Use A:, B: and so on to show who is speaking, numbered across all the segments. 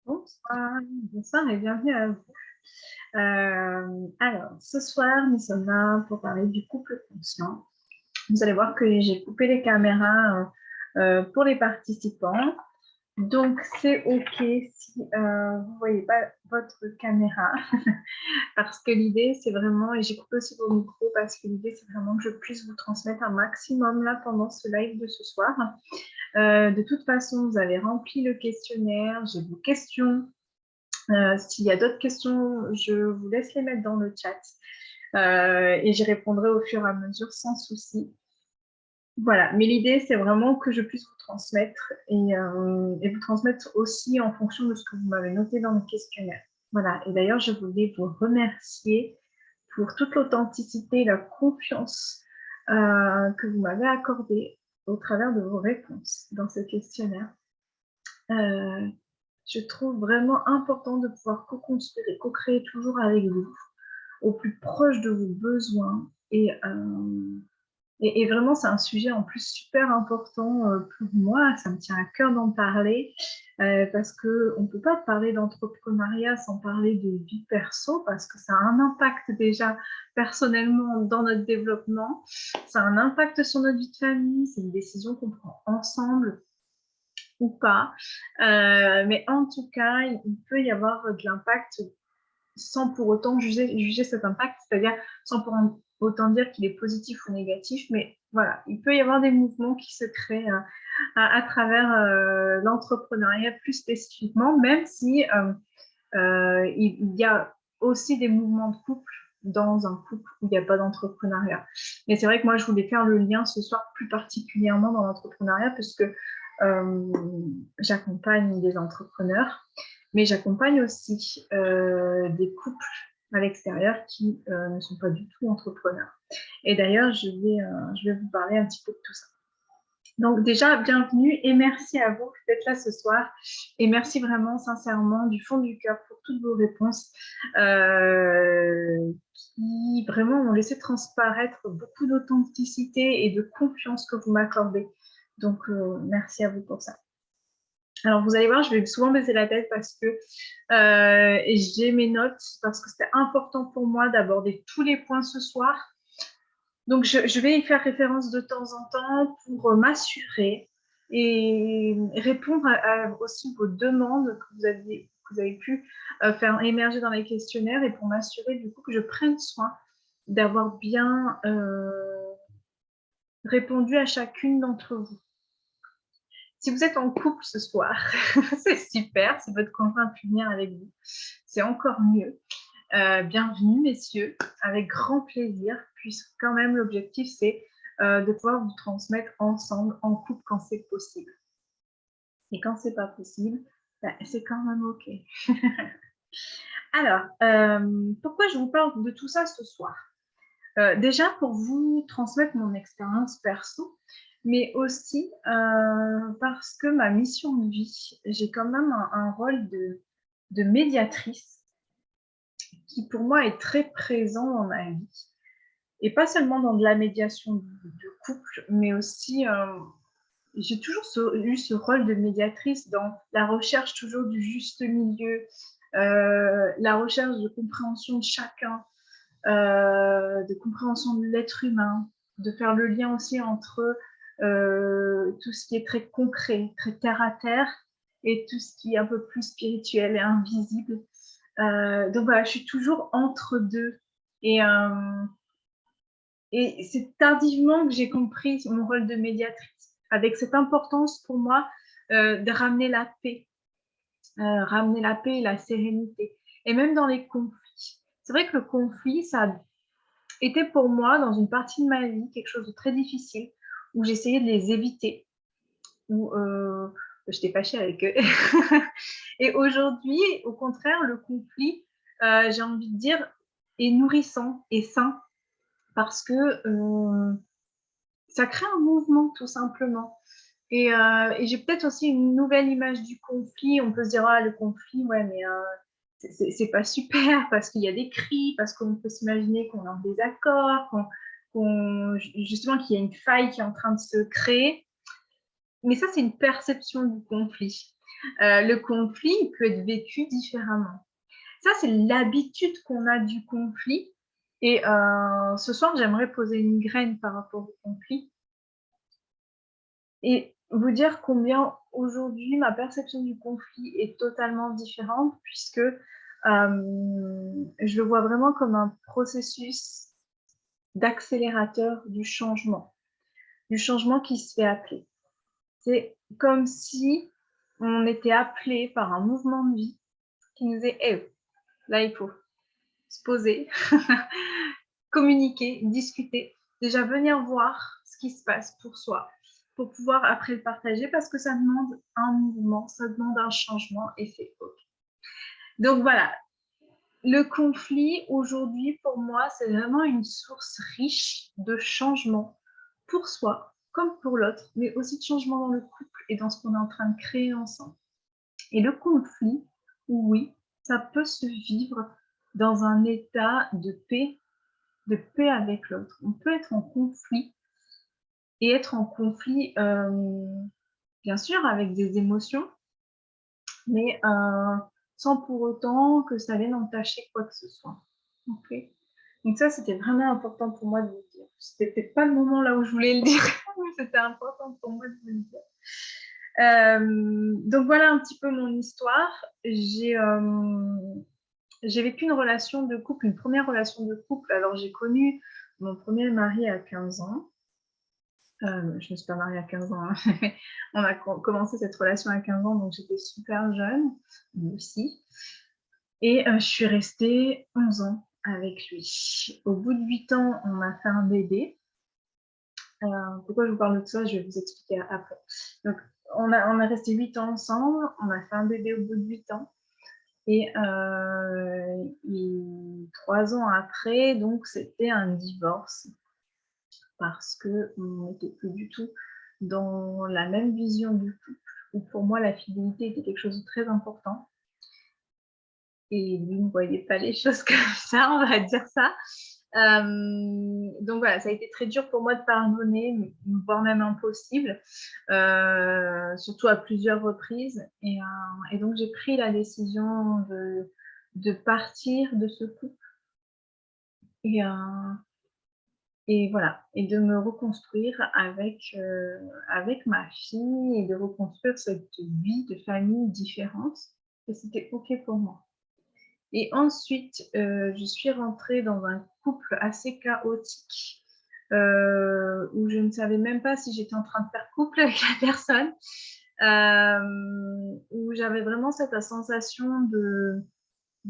A: Bonsoir, bonsoir et bienvenue à vous. Alors, ce soir, nous sommes là pour parler du couple conscient. Vous allez voir que j'ai coupé les caméras pour les participants. Donc, c'est OK si vous ne voyez pas votre caméra. Parce que l'idée, c'est vraiment, et j'ai coupé aussi vos micros, parce que l'idée, c'est vraiment que je puisse vous transmettre un maximum là pendant ce live de ce soir. De toute façon, vous avez rempli le questionnaire, j'ai vos questions. S'il y a d'autres questions, je vous laisse les mettre dans le chat et j'y répondrai au fur et à mesure sans souci. Voilà, mais l'idée, c'est vraiment que je puisse vous transmettre et vous transmettre aussi en fonction de ce que vous m'avez noté dans le questionnaire. Voilà, et d'ailleurs, je voulais vous remercier pour toute l'authenticité et la confiance que vous m'avez accordée au travers de vos réponses dans ce questionnaire. Je trouve vraiment important de pouvoir co-construire et co-créer toujours avec vous, au plus proche de vos besoins. Et vraiment, c'est un sujet en plus super important pour moi. Ça me tient à cœur d'en parler parce qu'on ne peut pas parler d'entrepreneuriat sans parler de vie perso parce que ça a un impact déjà personnellement dans notre développement. Ça a un impact sur notre vie de famille. C'est une décision qu'on prend ensemble ou pas. Mais en tout cas, il peut y avoir de l'impact sans pour autant juger cet impact, c'est-à-dire sans pour autant dire qu'il est positif ou négatif, mais voilà, il peut y avoir des mouvements qui se créent à travers l'entrepreneuriat plus spécifiquement, même si il y a aussi des mouvements de couple dans un couple où il n'y a pas d'entrepreneuriat. Mais c'est vrai que moi, je voulais faire le lien ce soir plus particulièrement dans l'entrepreneuriat puisque j'accompagne des entrepreneurs, mais j'accompagne aussi des couples à l'extérieur qui ne sont pas du tout entrepreneurs. Et d'ailleurs, je vais vous parler un petit peu de tout ça. Donc déjà, bienvenue et merci à vous d'être là ce soir. Et merci vraiment sincèrement du fond du cœur pour toutes vos réponses qui vraiment ont laissé transparaître beaucoup d'authenticité et de confiance que vous m'accordez. Donc, merci à vous pour ça. Alors, vous allez voir, je vais souvent baisser la tête parce que j'ai mes notes, parce que c'était important pour moi d'aborder tous les points ce soir. Donc, je vais y faire référence de temps en temps pour m'assurer et répondre à aussi vos demandes que vous avez pu faire émerger dans les questionnaires et pour m'assurer du coup que je prenne soin d'avoir bien répondu à chacune d'entre vous. Si vous êtes en couple ce soir, c'est super, si votre conjoint peut venir avec vous, c'est encore mieux. Bienvenue, messieurs, avec grand plaisir, puisque quand même l'objectif, c'est de pouvoir vous transmettre ensemble, en couple, quand c'est possible. Et quand c'est pas possible, bah, c'est quand même OK. Alors, pourquoi je vous parle de tout ça ce soir? Déjà, pour vous transmettre mon expérience perso, mais aussi parce que ma mission de vie, j'ai quand même un rôle de médiatrice qui pour moi est très présent dans ma vie. Et pas seulement dans de la médiation de couple, mais aussi, j'ai toujours eu ce rôle de médiatrice dans la recherche toujours du juste milieu, la recherche de compréhension de chacun, de compréhension de l'être humain, de faire le lien aussi entre tout ce qui est très concret, très terre à terre, et tout ce qui est un peu plus spirituel et invisible. Donc voilà, je suis toujours entre deux. Et c'est tardivement que j'ai compris mon rôle de médiatrice, avec cette importance pour moi de ramener la paix et la sérénité. Et même dans les conflits. C'est vrai que le conflit, ça était pour moi, dans une partie de ma vie, quelque chose de très difficile, où j'essayais de les éviter, où j'étais fâchée avec eux. Et aujourd'hui, au contraire, le conflit, j'ai envie de dire, est nourrissant et sain, parce que ça crée un mouvement, tout simplement. Et j'ai peut-être aussi une nouvelle image du conflit. On peut se dire, ah, le conflit, ouais, mais c'est pas super parce qu'il y a des cris, parce qu'on peut s'imaginer qu'on est en désaccord, justement qu'il y a une faille qui est en train de se créer. Mais ça, c'est une perception du conflit. Le conflit il peut être vécu différemment. Ça, c'est l'habitude qu'on a du conflit. Et ce soir, j'aimerais poser une graine par rapport au conflit et vous dire combien aujourd'hui ma perception du conflit est totalement différente puisque je le vois vraiment comme un processus d'accélérateur du changement qui se fait appeler. C'est comme si on était appelé par un mouvement de vie qui nous dit hey, là il faut se poser, communiquer, discuter, déjà venir voir ce qui se passe pour soi, pour pouvoir après le partager parce que ça demande un mouvement, ça demande un changement et c'est OK. Donc voilà, le conflit aujourd'hui pour moi c'est vraiment une source riche de changement pour soi comme pour l'autre, mais aussi de changement dans le couple et dans ce qu'on est en train de créer ensemble. Et le conflit, oui, ça peut se vivre dans un état de paix avec l'autre. On peut être en conflit et être en conflit, bien sûr, avec des émotions, mais sans pour autant que ça vienne entacher quoi que ce soit. Okay. Donc ça, c'était vraiment important pour moi de vous le dire. C'était peut-être pas le moment là où je voulais le dire, mais c'était important pour moi de vous le dire. Donc voilà un petit peu mon histoire. J'ai vécu une relation de couple, une première relation de couple. Alors j'ai connu mon premier mari à 15 ans. Je ne me suis pas mariée à 15 ans. Hein. On a commencé cette relation à 15 ans, donc j'étais super jeune, lui aussi. Et je suis restée 11 ans avec lui. Au bout de 8 ans, on a fait un bébé. Pourquoi je vous parle de ça, je vais vous expliquer après. Donc, on est resté 8 ans ensemble, on a fait un bébé au bout de 8 ans. Et 3 ans après, donc c'était un divorce parce qu'on n'était plus du tout dans la même vision du couple, où pour moi la fidélité était quelque chose de très important. Et lui ne voyait pas les choses comme ça, on va dire ça. Donc voilà, ça a été très dur pour moi de pardonner, voire même impossible, surtout à plusieurs reprises. Et donc j'ai pris la décision de partir de ce couple et voilà, et de me reconstruire avec ma fille et de reconstruire cette vie de famille différente. Et c'était OK pour moi. Et ensuite, je suis rentrée dans un couple assez chaotique où je ne savais même pas si j'étais en train de faire couple avec la personne, où j'avais vraiment cette sensation de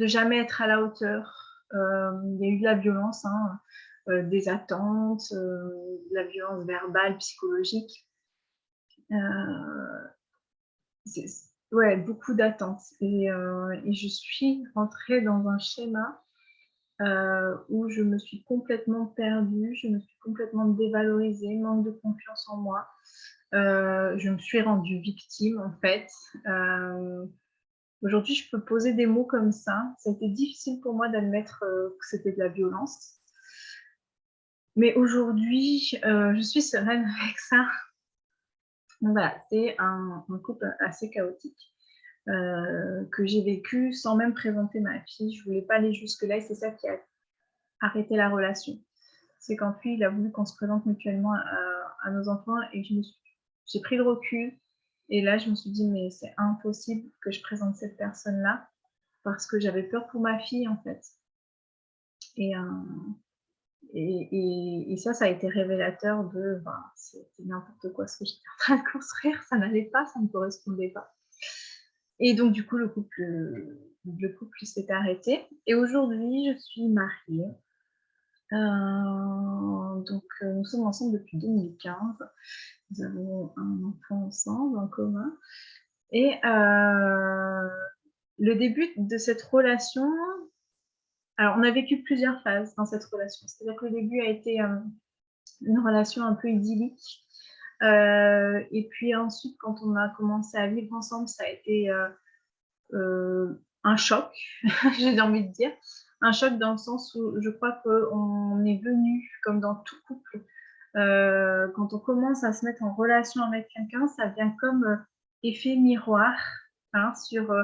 A: jamais être à la hauteur. Il y a eu de la violence, hein, des attentes, de la violence verbale, psychologique. Ouais, beaucoup d'attentes. Et je suis rentrée dans un schéma où je me suis complètement perdue, je me suis complètement dévalorisée, manque de confiance en moi. Je me suis rendue victime, en fait. Aujourd'hui, je peux poser des mots comme ça. Ça a été difficile pour moi d'admettre que c'était de la violence. Mais aujourd'hui, je suis sereine avec ça. Donc voilà, c'est un couple assez chaotique que j'ai vécu sans même présenter ma fille. Je ne voulais pas aller jusque-là et c'est ça qui a arrêté la relation. C'est quand lui, il a voulu qu'on se présente mutuellement à nos enfants et j'ai pris le recul. Et là, je me suis dit, mais c'est impossible que je présente cette personne-là parce que j'avais peur pour ma fille, en fait. Et ça a été révélateur de c'était n'importe quoi ce que j'étais en train de construire, ça n'allait pas, ça ne me correspondait pas. Et donc, du coup, le couple s'est arrêté. Et aujourd'hui, je suis mariée. Donc, nous sommes ensemble depuis 2015. Nous avons un enfant ensemble en commun. Et le début de cette relation, alors on a vécu plusieurs phases dans cette relation. C'est-à-dire que le début a été une relation un peu idyllique. Et puis ensuite, quand on a commencé à vivre ensemble, ça a été un choc, j'ai envie de dire. Un choc dans le sens où je crois qu'on est venu, comme dans tout couple, quand on commence à se mettre en relation avec quelqu'un, ça vient comme effet miroir. hein, sur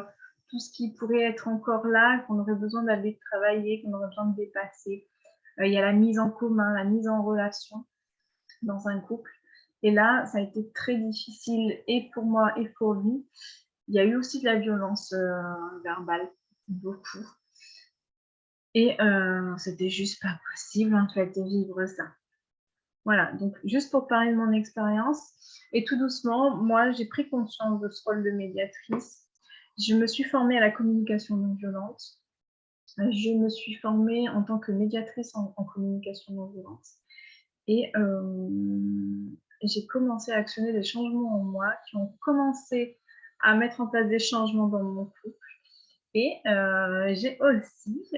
A: tout ce qui pourrait être encore là, qu'on aurait besoin d'aller travailler, qu'on aurait besoin de dépasser. Il y a la mise en commun, la mise en relation dans un couple. Et là, ça a été très difficile et pour moi et pour lui. Il y a eu aussi de la violence verbale, beaucoup. Et c'était juste pas possible en fait de vivre ça. Voilà, donc juste pour parler de mon expérience, et tout doucement, moi j'ai pris conscience de ce rôle de médiatrice. Je me suis formée à la communication non violente. Je me suis formée en tant que médiatrice en communication non violente. Et j'ai commencé à actionner des changements en moi qui ont commencé à mettre en place des changements dans mon couple. Et j'ai aussi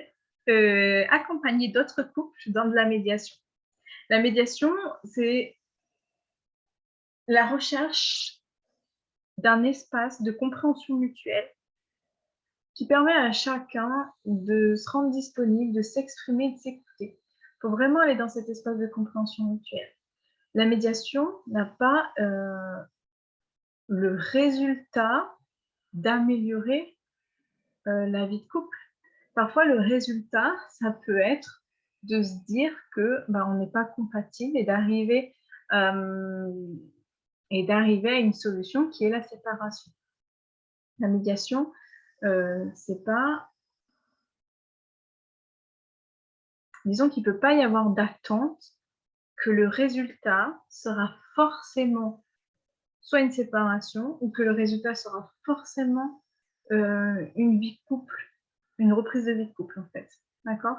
A: accompagné d'autres couples dans de la médiation. La médiation, c'est la recherche d'un espace de compréhension mutuelle qui permet à chacun de se rendre disponible, de s'exprimer, de s'écouter. Il faut vraiment aller dans cet espace de compréhension mutuelle. La médiation n'a pas le résultat d'améliorer la vie de couple. Parfois, le résultat, ça peut être de se dire que on n'est pas compatible et d'arriver à une solution qui est la séparation. La médiation, c'est pas... Disons qu'il ne peut pas y avoir d'attente que le résultat sera forcément soit une séparation ou que le résultat sera forcément une vie de couple, une reprise de vie de couple en fait. D'accord ?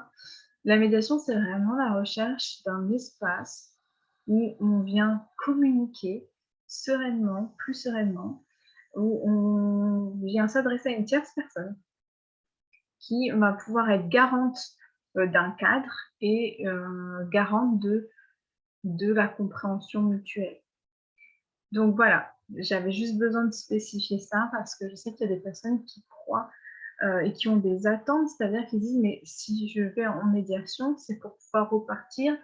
A: La médiation, c'est vraiment la recherche d'un espace où on vient communiquer sereinement, plus sereinement, où on vient s'adresser à une tierce personne qui va pouvoir être garante d'un cadre et garante de la compréhension mutuelle. Donc voilà, j'avais juste besoin de spécifier ça parce que je sais qu'il y a des personnes qui croient et qui ont des attentes, c'est-à-dire qu'ils disent mais si je vais en médiation, c'est pour pouvoir repartir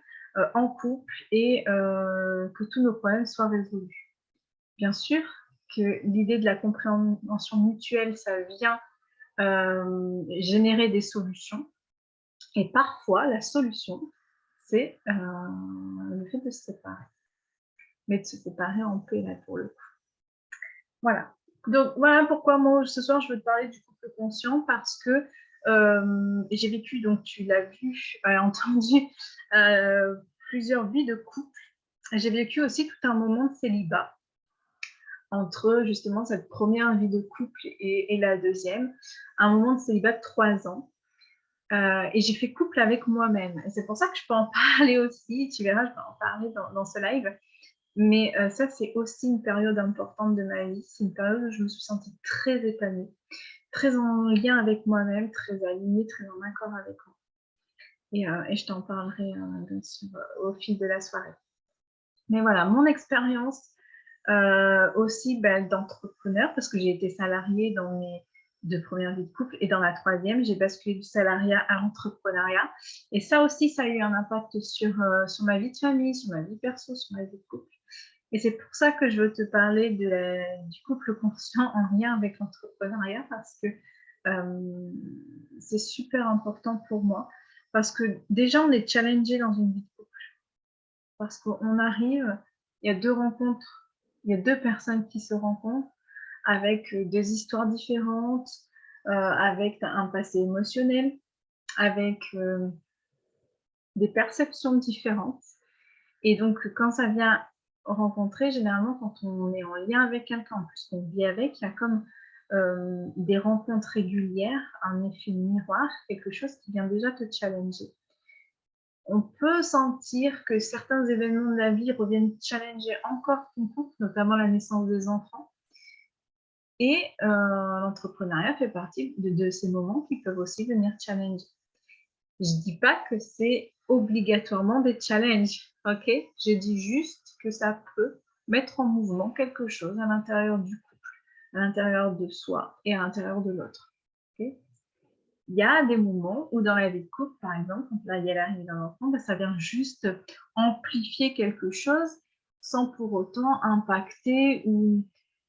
A: en couple et que tous nos problèmes soient résolus. Bien sûr que l'idée de la compréhension mutuelle, ça vient générer des solutions et parfois la solution, c'est le fait de se séparer, mais de se séparer en paix là pour le coup. Voilà. Donc voilà pourquoi moi ce soir je veux te parler du couple conscient parce que j'ai vécu, donc tu l'as vu, entendu, plusieurs vies de couple. J'ai vécu aussi tout un moment de célibat entre justement cette première vie de couple et la deuxième, un moment de célibat de 3 ans. Et j'ai fait couple avec moi-même. Et c'est pour ça que je peux en parler aussi. Tu verras, je vais en parler dans ce live. Mais ça, c'est aussi une période importante de ma vie. C'est une période où je me suis sentie très épanouie, très en lien avec moi-même, très alignée, très en accord avec moi. Et je t'en parlerai bien sûr au fil de la soirée. Mais voilà, mon expérience aussi d'entrepreneur, parce que j'ai été salariée dans mes 2 premières vies de couple, et dans la 3e, j'ai basculé du salariat à l'entrepreneuriat. Et ça aussi, ça a eu un impact sur ma vie de famille, sur ma vie perso, sur ma vie de couple. Et c'est pour ça que je veux te parler du couple conscient en lien avec l'entrepreneuriat, parce que c'est super important pour moi. Parce que déjà, on est challengé dans une vie de couple. Parce qu'on arrive, il y a 2 rencontres, il y a 2 personnes qui se rencontrent avec des histoires différentes, avec un passé émotionnel, avec des perceptions différentes. Et donc, quand ça vient rencontrer, généralement, quand on est en lien avec quelqu'un, en plus qu'on vit avec, il y a comme des rencontres régulières, un effet miroir, quelque chose qui vient déjà te challenger. On peut sentir que certains événements de la vie reviennent challenger encore ton couple, notamment la naissance des enfants. Et l'entrepreneuriat fait partie de ces moments qui peuvent aussi venir challenger. Je ne dis pas que c'est obligatoirement des challenges, ok? Je dis juste que ça peut mettre en mouvement quelque chose à l'intérieur du couple, à l'intérieur de soi et à l'intérieur de l'autre. Okay? Il y a des moments où dans la vie de couple, par exemple, quand là, il y a l'arrivée d'un enfant, ça vient juste amplifier quelque chose sans pour autant impacter ou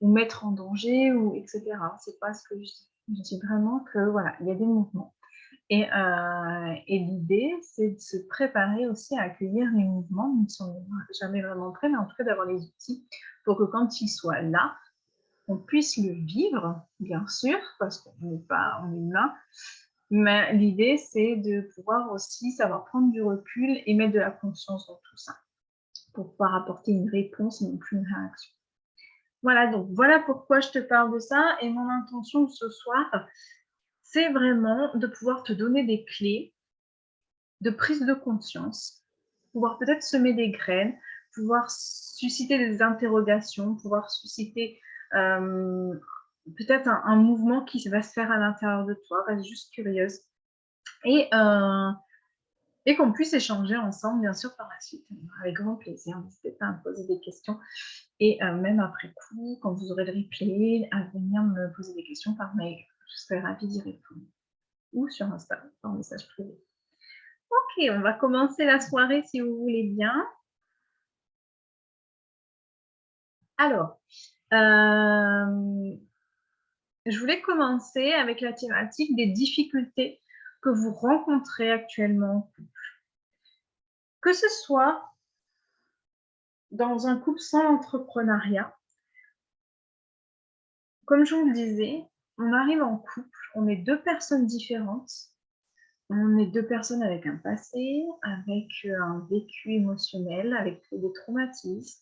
A: ou mettre en danger, ou etc. C'est pas ce que je dis. Je dis vraiment que voilà, il y a des mouvements. Et l'idée, c'est de se préparer aussi à accueillir les mouvements, même si on n'est jamais vraiment prêt, mais en tout cas d'avoir les outils pour que quand ils soient là, on puisse le vivre, bien sûr, parce qu'on n'est pas, on est humain, mais l'idée, c'est de pouvoir aussi savoir prendre du recul et mettre de la conscience dans tout ça, pour pouvoir apporter une réponse et non plus une réaction. Voilà, donc voilà pourquoi je te parle de ça, et mon intention ce soir, c'est vraiment de pouvoir te donner des clés de prise de conscience, pouvoir peut-être semer des graines, pouvoir susciter des interrogations, pouvoir susciter peut-être un mouvement qui va se faire à l'intérieur de toi, reste juste curieuse. Et qu'on puisse échanger ensemble, bien sûr, par la suite, avec grand plaisir. N'hésitez pas à me poser des questions. Et même après coup, quand vous aurez le replay, à venir me poser des questions par mail. Je serai ravie d'y répondre. Ou sur Insta, par message privé. Ok, on va commencer la soirée si vous voulez bien. Alors, je voulais commencer avec la thématique des difficultés que vous rencontrez actuellement en couple. Que ce soit dans un couple sans entrepreneuriat, comme je vous le disais, on arrive en couple, on est deux personnes différentes, on est deux personnes avec un passé, avec un vécu émotionnel, avec des traumatismes,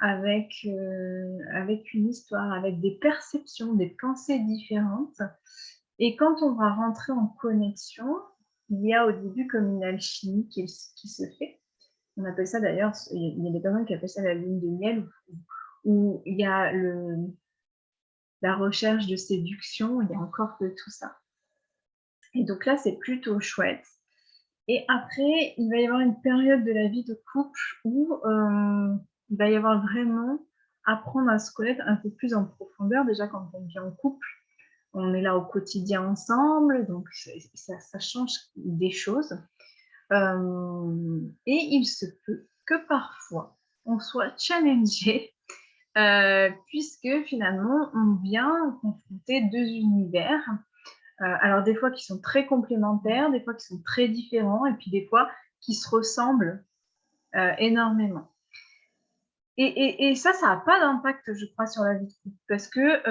A: avec une histoire, avec des perceptions, des pensées différentes. Et quand on va rentrer en connexion, il y a au début comme une alchimie qui se fait. On appelle ça d'ailleurs, il y a des personnes qui appellent ça la lune de miel, où il y a la recherche de séduction, il y a encore de tout ça. Et donc là, c'est plutôt chouette. Et après, il va y avoir une période de la vie de couple où il va y avoir vraiment apprendre à se connaître un peu plus en profondeur. Déjà, quand on vit en couple, on est là au quotidien ensemble, donc ça change des choses. Et il se peut que parfois, on soit challengé, puisque finalement, on vient confronter deux univers. Alors des fois qui sont très complémentaires, des fois qui sont très différents, et puis des fois qui se ressemblent énormément. Et ça n'a pas d'impact, je crois, sur la vie de couple, parce que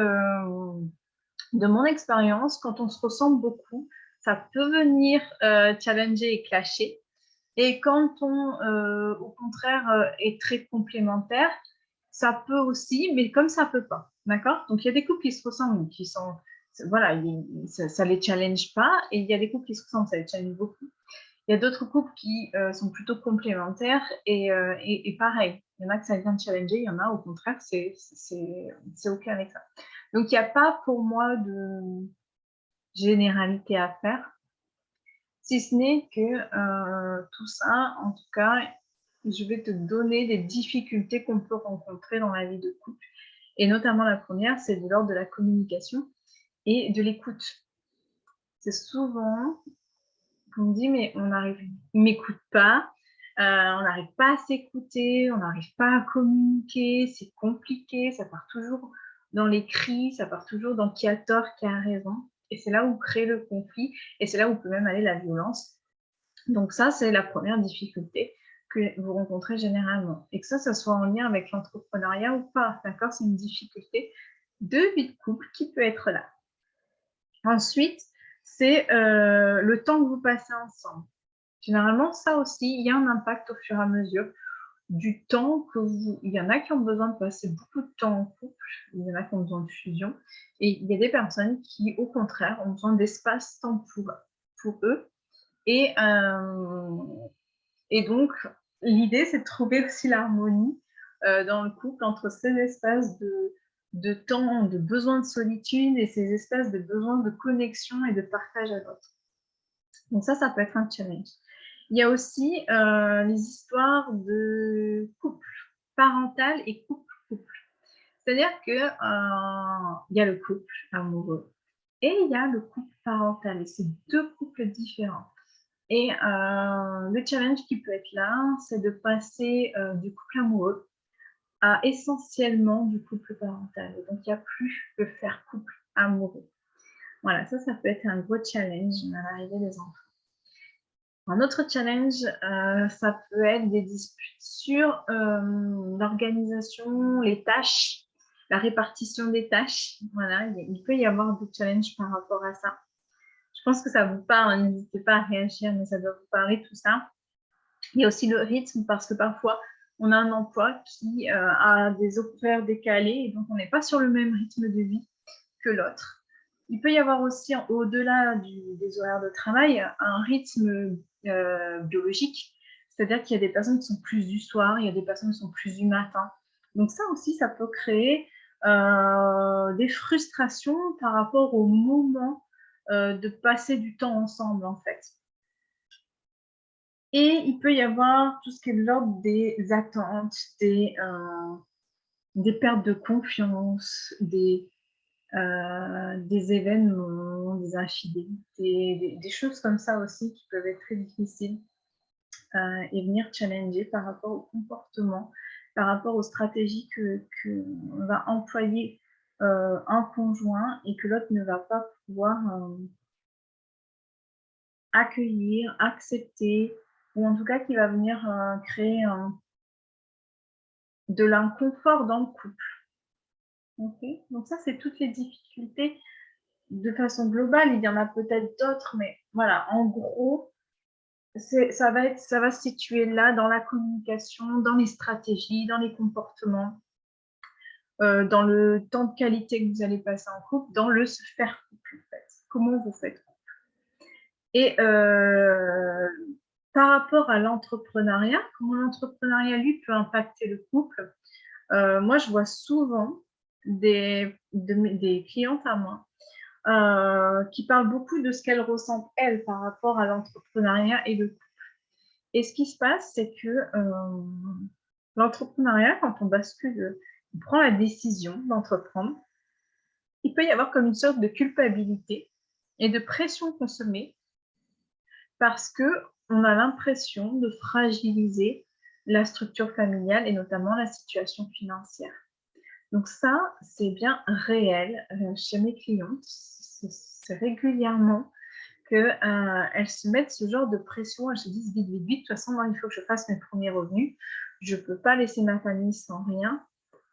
A: de mon expérience, quand on se ressemble beaucoup, ça peut venir challenger et clasher. Et quand on, au contraire, est très complémentaire, ça peut aussi, mais comme ça peut pas, d'accord? Donc, il y a des couples qui se ressemblent, qui sont, voilà, ça les challenge pas, et il y a des couples qui se ressemblent, ça les challenge beaucoup. Il y a d'autres couples qui sont plutôt complémentaires, et pareil, il y en a que ça vient de challenger, il y en a au contraire, c'est OK avec ça. Donc, il n'y a pas pour moi de généralité à faire, si ce n'est que tout ça, en tout cas, je vais te donner des difficultés qu'on peut rencontrer dans la vie de couple. Et notamment la première, c'est de l'ordre de la communication et de l'écoute. C'est souvent qu'on me dit, mais on n'arrive, il ne m'écoute pas, on n'arrive pas à s'écouter, on n'arrive pas à communiquer, c'est compliqué, ça part toujours dans les cris, ça part toujours dans qui a tort, qui a raison. Et c'est là où crée le conflit, et c'est là où peut même aller la violence. Donc ça, c'est la première difficulté que vous rencontrez généralement. Et que ça soit en lien avec l'entrepreneuriat ou pas, d'accord? C'est une difficulté de vie de couple qui peut être là. Ensuite, c'est le temps que vous passez ensemble. Généralement, ça aussi, il y a un impact au fur et à mesure du temps que vous... Il y en a qui ont besoin de passer beaucoup de temps en couple, il y en a qui ont besoin de fusion, et il y a des personnes qui, au contraire, ont besoin d'espace-temps pour eux. Et donc, l'idée, c'est de trouver aussi l'harmonie dans le couple entre ces espaces de temps, de besoin de solitude et ces espaces de besoin de connexion et de partage à l'autre. Donc ça peut être un challenge. Il y a aussi les histoires de couple parental et couple-couple. C'est-à-dire qu'il y a le couple amoureux et il y a le couple parental. Et c'est deux couples différents. Et le challenge qui peut être là, c'est de passer du couple amoureux à essentiellement du couple parental. Et donc, il n'y a plus de faire couple amoureux. Voilà, ça peut être un gros challenge à l'arrivée des enfants. Un autre challenge, ça peut être des disputes sur l'organisation, les tâches, la répartition des tâches. Voilà, il peut y avoir des challenges par rapport à ça. Je pense que ça vous parle, n'hésitez pas à réagir, mais ça doit vous parler tout ça. Il y a aussi le rythme, parce que parfois, on a un emploi qui a des horaires décalés, et donc on n'est pas sur le même rythme de vie que l'autre. Il peut y avoir aussi, au-delà des horaires de travail, un rythme biologique, c'est-à-dire qu'il y a des personnes qui sont plus du soir, il y a des personnes qui sont plus du matin. Donc ça aussi, ça peut créer des frustrations par rapport au moment de passer du temps ensemble, en fait. Et il peut y avoir tout ce qui est de l'ordre des attentes, des pertes de confiance, des événements, des infidélités, des choses comme ça aussi qui peuvent être très difficiles et venir challenger par rapport au comportement, par rapport aux stratégies que va employer un conjoint et que l'autre ne va pas pouvoir accueillir, accepter, ou en tout cas qui va venir créer de l'inconfort dans le couple. Okay. Donc ça, c'est toutes les difficultés de façon globale. Il y en a peut-être d'autres, mais voilà, en gros, ça va se situer là dans la communication, dans les stratégies, dans les comportements, dans le temps de qualité que vous allez passer en couple, dans le se faire couple, en fait. Comment vous faites couple. Et par rapport à l'entrepreneuriat, comment l'entrepreneuriat, lui, peut impacter le couple. Moi, je vois souvent des clientes à moi qui parlent beaucoup de ce qu'elles ressentent, elles, par rapport à l'entrepreneuriat et le couple. Et ce qui se passe, c'est que l'entrepreneuriat, quand on bascule, on prend la décision d'entreprendre, il peut y avoir comme une sorte de culpabilité et de pression qu'on se met parce qu'on a l'impression de fragiliser la structure familiale et notamment la situation financière. Donc ça, c'est bien réel chez mes clientes. C'est régulièrement qu'elles se mettent ce genre de pression. Elles se disent vite, vite, vite. De toute façon, moi, il faut que je fasse mes premiers revenus. Je ne peux pas laisser ma famille sans rien.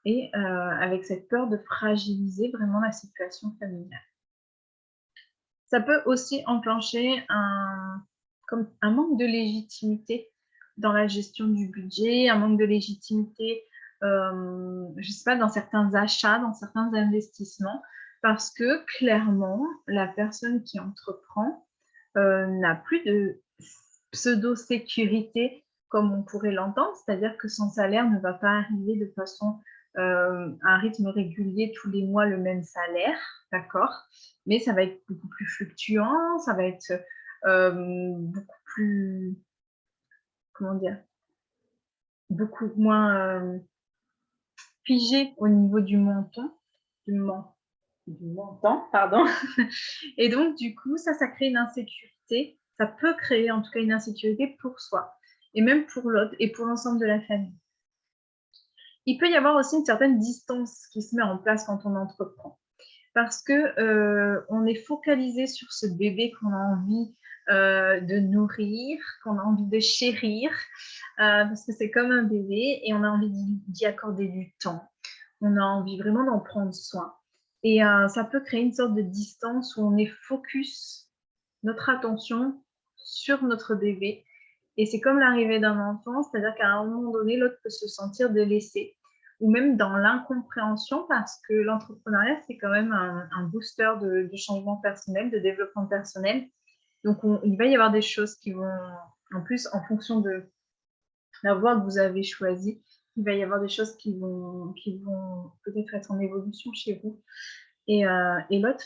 A: Et avec cette peur de fragiliser vraiment la situation familiale. Ça peut aussi enclencher comme un manque de légitimité dans la gestion du budget, un manque de légitimité, je ne sais pas, dans certains achats, dans certains investissements, parce que clairement, la personne qui entreprend n'a plus de pseudo-sécurité comme on pourrait l'entendre, c'est-à-dire que son salaire ne va pas arriver de façon à un rythme régulier tous les mois le même salaire, d'accord, mais ça va être beaucoup plus fluctuant, ça va être beaucoup plus, comment dire, beaucoup moins figé au niveau du montant, du montant, pardon. Et donc, du coup, ça crée une insécurité. Ça peut créer en tout cas une insécurité pour soi, et même pour l'autre, et pour l'ensemble de la famille. Il peut y avoir aussi une certaine distance qui se met en place quand on entreprend. Parce qu'on est focalisé sur ce bébé qu'on a envie de nourrir, qu'on a envie de chérir, parce que c'est comme un bébé, et on a envie d'y accorder du temps. On a envie vraiment d'en prendre soin. Et ça peut créer une sorte de distance où on est focus notre attention sur notre bébé. Et c'est comme l'arrivée d'un enfant, c'est-à-dire qu'à un moment donné, l'autre peut se sentir délaissé, ou même dans l'incompréhension, parce que l'entrepreneuriat, c'est quand même un booster de changement personnel, de développement personnel. Donc, il va y avoir des choses qui vont, en plus, en fonction de la voie que vous avez choisie, il va y avoir des choses qui vont peut-être être en évolution chez vous. Et l'autre,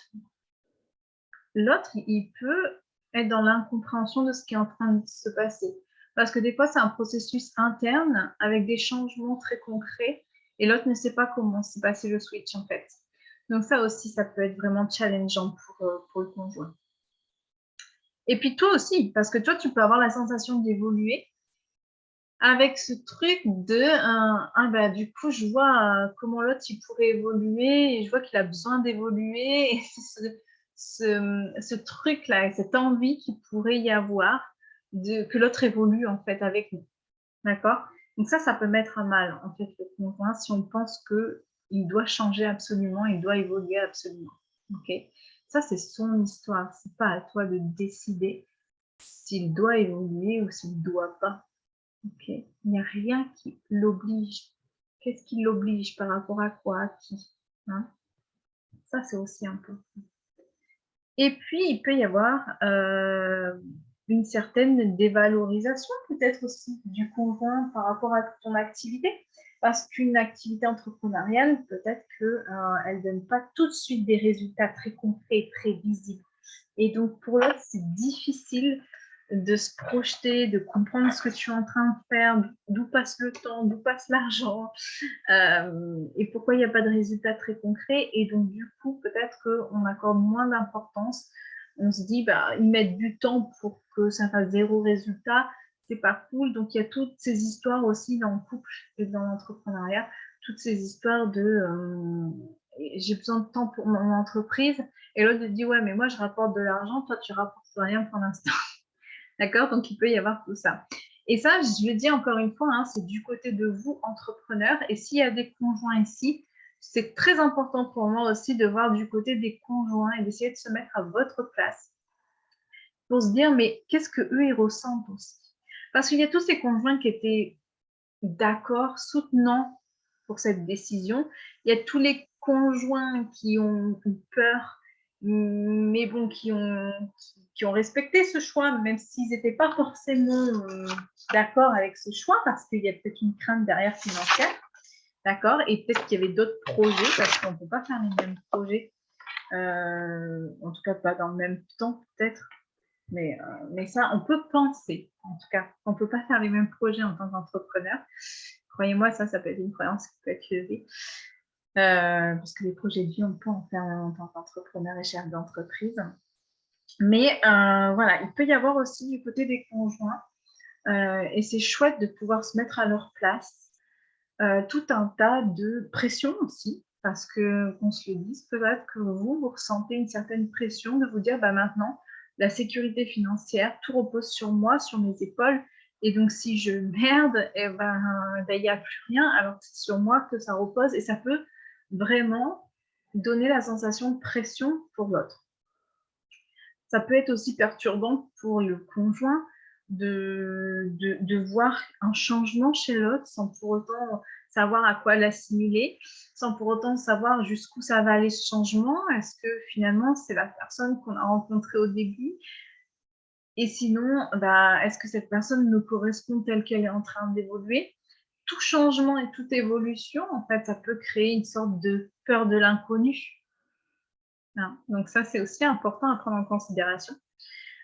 A: il peut être dans l'incompréhension de ce qui est en train de se passer. Parce que des fois, c'est un processus interne avec des changements très concrets et l'autre ne sait pas comment s'est passé le switch, en fait. Donc ça aussi, ça peut être vraiment challengeant pour le conjoint. Et puis toi aussi, parce que toi, tu peux avoir la sensation d'évoluer, avec ce truc de bah, du coup, je vois comment l'autre il pourrait évoluer et je vois qu'il a besoin d'évoluer. Et c'est ce truc-là, cette envie qu'il pourrait y avoir que l'autre évolue en fait avec nous. D'accord? Donc ça peut mettre à mal en fait le conjoint si on pense qu'il doit changer absolument, il doit évoluer absolument. Ok? Ça, c'est son histoire. C'est pas à toi de décider s'il doit évoluer ou s'il ne doit pas. Ok, il n'y a rien qui l'oblige. Qu'est-ce qui l'oblige par rapport à quoi, à qui, hein? Ça, c'est aussi important. Et puis, il peut y avoir une certaine dévalorisation peut-être aussi du conjoint par rapport à ton activité. Parce qu'une activité entrepreneuriale, peut-être qu'elle ne donne pas tout de suite des résultats très concrets, très visibles. Et donc, pour l'autre, c'est difficile de se projeter, de comprendre ce que tu es en train de faire, d'où passe le temps, d'où passe l'argent, et pourquoi il n'y a pas de résultats très concrets. Et donc, du coup, peut-être qu'on accorde moins d'importance. On se dit, bah, ils mettent du temps pour que ça fasse 0 résultat, c'est pas cool. Donc, il y a toutes ces histoires aussi dans le couple et dans l'entrepreneuriat, toutes ces histoires de j'ai besoin de temps pour mon entreprise. Et l'autre dit, ouais, mais moi, je rapporte de l'argent, toi, tu rapportes rien pour l'instant. D'accord? Donc, il peut y avoir tout ça. Et ça, je le dis encore une fois, hein, c'est du côté de vous, entrepreneurs. Et s'il y a des conjoints ici, c'est très important pour moi aussi de voir du côté des conjoints et d'essayer de se mettre à votre place pour se dire, mais qu'est-ce qu'eux, ils ressentent aussi? Parce qu'il y a tous ces conjoints qui étaient d'accord, soutenants pour cette décision. Il y a tous les conjoints qui ont eu peur, mais bon, qui ont respecté ce choix, même s'ils n'étaient pas forcément d'accord avec ce choix, parce qu'il y a peut-être une crainte derrière financière, d'accord? Et peut-être qu'il y avait d'autres projets, parce qu'on ne peut pas faire les mêmes projets, en tout cas pas dans le même temps peut-être, mais ça, on peut penser, en tout cas, on ne peut pas faire les mêmes projets en tant qu'entrepreneur. Croyez-moi, ça peut être une croyance qui peut être levée. Parce que les projets de vie, on peut en faire en tant qu'entrepreneur et chef d'entreprise. Mais voilà, il peut y avoir aussi du côté des conjoints, et c'est chouette de pouvoir se mettre à leur place, tout un tas de pression aussi, parce qu'on se le dise, peut-être que vous ressentez une certaine pression de vous dire, bah maintenant, la sécurité financière, tout repose sur moi, sur mes épaules, et donc si je merde, il n'y a plus rien, alors que c'est sur moi que ça repose, et ça peut vraiment donner la sensation de pression pour l'autre. Ça peut être aussi perturbant pour le conjoint de voir un changement chez l'autre sans pour autant savoir à quoi l'assimiler, sans pour autant savoir jusqu'où ça va aller ce changement. Est-ce que finalement c'est la personne qu'on a rencontrée au début? Et sinon, bah, est-ce que cette personne nous correspond telle qu'elle est en train d'évoluer? Tout changement et toute évolution, en fait, ça peut créer une sorte de peur de l'inconnu. Hein. Donc ça, c'est aussi important à prendre en considération.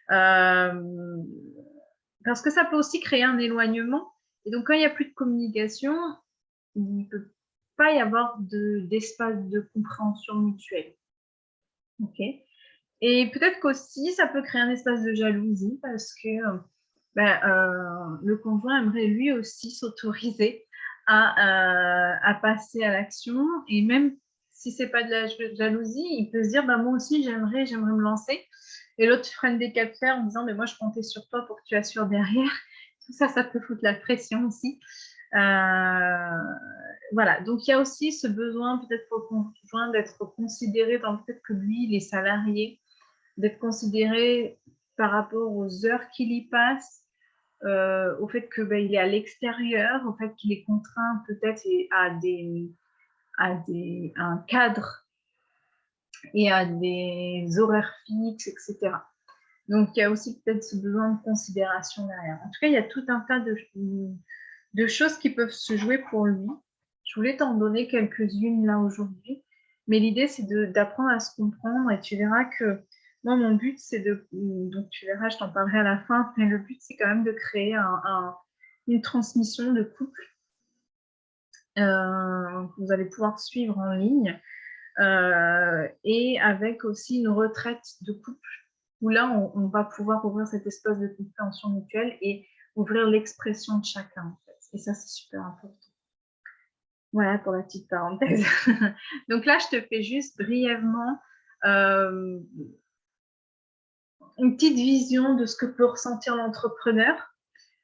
A: Parce que ça peut aussi créer un éloignement. Et donc, quand il n'y a plus de communication, il ne peut pas y avoir d'espace de compréhension mutuelle. Ok. Et peut-être qu'aussi, ça peut créer un espace de jalousie parce que le conjoint aimerait lui aussi s'autoriser à passer à l'action. Et même si ce n'est pas de la jalousie, il peut se dire, bah, moi aussi, j'aimerais me lancer. Et l'autre freine des cas de fer en disant, mais moi, je comptais sur toi pour que tu assures derrière. Tout ça, ça peut foutre la pression aussi. Voilà, donc il y a aussi ce besoin peut-être pour le conjoint d'être considéré dans le fait que lui, il est salarié, d'être considéré par rapport aux heures qu'il y passe, au fait qu'il est à l'extérieur, au fait qu'il est contraint peut-être à un cadre et à des horaires fixes, etc. Donc, il y a aussi peut-être ce besoin de considération derrière. En tout cas, il y a tout un tas de choses qui peuvent se jouer pour lui. Je voulais t'en donner quelques-unes là aujourd'hui, mais l'idée, c'est d'apprendre à se comprendre et tu verras que moi, mon but, c'est donc tu verras, je t'en parlerai à la fin, mais le but, c'est quand même de créer une transmission de couple que vous allez pouvoir suivre en ligne et avec aussi une retraite de couple où là, on va pouvoir ouvrir cet espace de compréhension mutuelle et ouvrir l'expression de chacun. En fait. Et ça, c'est super important. Voilà pour la petite parenthèse. Donc là, je te fais juste brièvement une petite vision de ce que peut ressentir l'entrepreneur,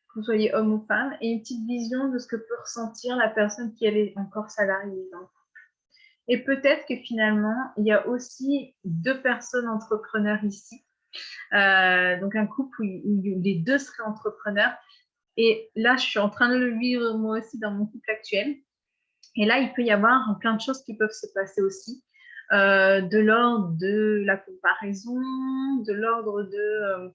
A: que vous soyez homme ou femme, et une petite vision de ce que peut ressentir la personne qui est encore salariée. Et peut-être que finalement, il y a aussi 2 personnes entrepreneurs ici. Donc un couple où les 2 seraient entrepreneurs. Et là, je suis en train de le vivre moi aussi dans mon couple actuel. Et là, il peut y avoir plein de choses qui peuvent se passer aussi, de l'ordre de la comparaison, de l'ordre de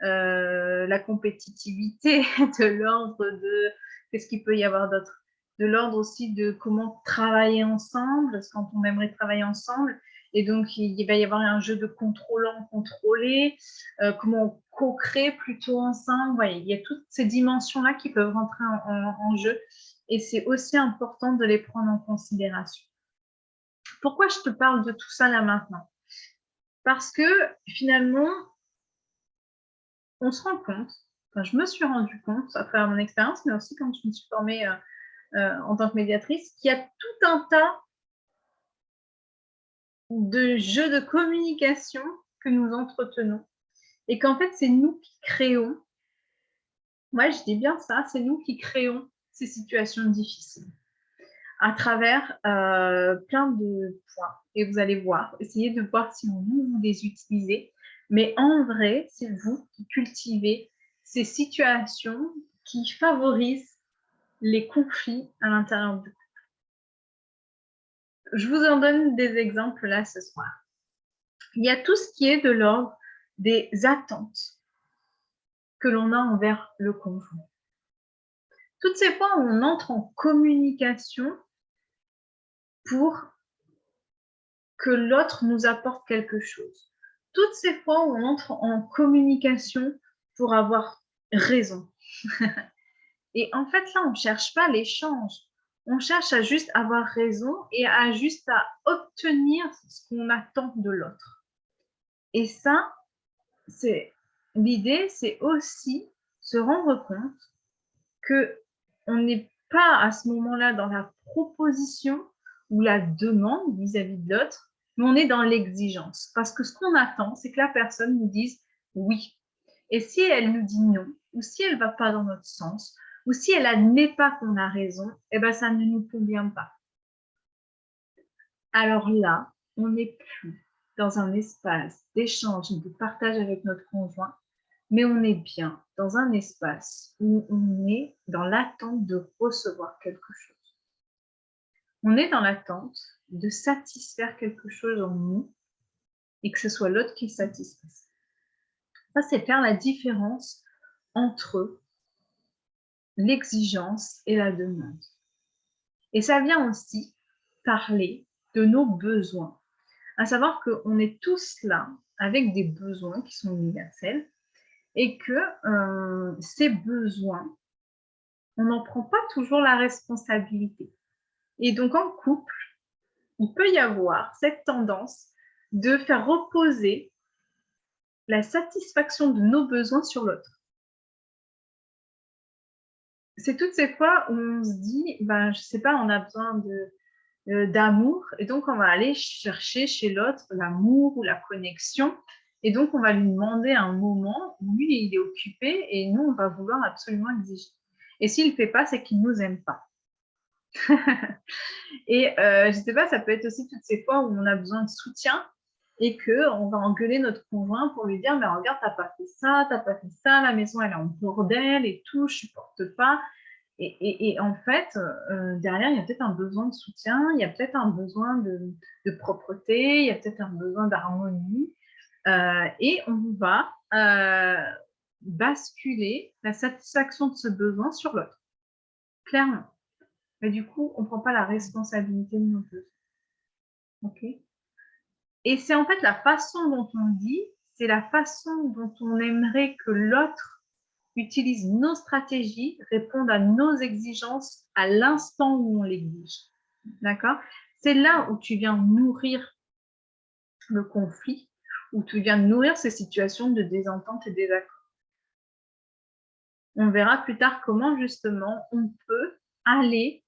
A: la compétitivité, de l'ordre de qu'est-ce qu'il peut y avoir d'autre, de l'ordre aussi de comment travailler ensemble, quand on aimerait travailler ensemble. Et donc, il va y avoir un jeu de contrôlant-contrôlé, comment on co-crée plutôt ensemble. Voyez, il y a toutes ces dimensions-là qui peuvent rentrer en jeu. Et c'est aussi important de les prendre en considération. Pourquoi je te parle de tout ça là maintenant? Parce que finalement, on se rend compte, enfin, je me suis rendu compte à travers mon expérience, mais aussi quand je me suis formée en tant que médiatrice, qu'il y a tout un tas de jeux de communication que nous entretenons et qu'en fait, c'est nous qui créons, moi je dis bien ça, c'est nous qui créons ces situations difficiles à travers plein de points. Et vous allez voir, essayez de voir si vous les utilisez. Mais en vrai, c'est vous qui cultivez ces situations qui favorisent les conflits à l'intérieur du couple. Je vous en donne des exemples là ce soir. Il y a tout ce qui est de l'ordre des attentes que l'on a envers le conjoint. Toutes ces fois où on entre en communication pour que l'autre nous apporte quelque chose. Toutes ces fois où on entre en communication pour avoir raison. Et en fait, là, on ne cherche pas l'échange. On cherche à juste avoir raison et à juste à obtenir ce qu'on attend de l'autre. Et ça, c'est l'idée, c'est aussi se rendre compte que on n'est pas à ce moment-là dans la proposition ou la demande vis-à-vis de l'autre, mais on est dans l'exigence. Parce que ce qu'on attend, c'est que la personne nous dise oui. Et si elle nous dit non, ou si elle ne va pas dans notre sens, ou si elle n'admet pas qu'on a raison, eh ben ça ne nous convient pas. Alors là, on n'est plus dans un espace d'échange et de partage avec notre conjoint, mais on est bien dans un espace où on est dans l'attente de recevoir quelque chose. On est dans l'attente de satisfaire quelque chose en nous et que ce soit l'autre qui satisfasse. Ça, c'est faire la différence entre l'exigence et la demande. Et ça vient aussi parler de nos besoins. À savoir qu'on est tous là avec des besoins qui sont universels et que ces besoins, on n'en prend pas toujours la responsabilité. Et donc, en couple, il peut y avoir cette tendance de faire reposer la satisfaction de nos besoins sur l'autre. C'est toutes ces fois où on se dit, ben, je sais pas, on a besoin d'amour, et donc on va aller chercher chez l'autre l'amour ou la connexion, et donc on va lui demander un moment où lui, il est occupé, et nous, on va vouloir absolument exiger. Et s'il ne fait pas, c'est qu'il ne nous aime pas. Et je sais pas, ça peut être aussi toutes ces fois où on a besoin de soutien et qu'on va engueuler notre conjoint pour lui dire, mais regarde, t'as pas fait ça, la maison elle est en bordel et tout, je supporte pas. Et en fait, derrière, il y a peut-être un besoin de soutien, il y a peut-être un besoin de propreté, il y a peut-être un besoin d'harmonie. Et on va basculer la satisfaction de ce besoin sur l'autre, clairement. Mais du coup, on ne prend pas la responsabilité de nos besoins. OK? Et c'est en fait la façon dont on dit, c'est la façon dont on aimerait que l'autre utilise nos stratégies, réponde à nos exigences à l'instant où on l'exige. D'accord? C'est là où tu viens nourrir le conflit, où tu viens nourrir ces situations de désentente et désaccord. On verra plus tard comment justement on peut aller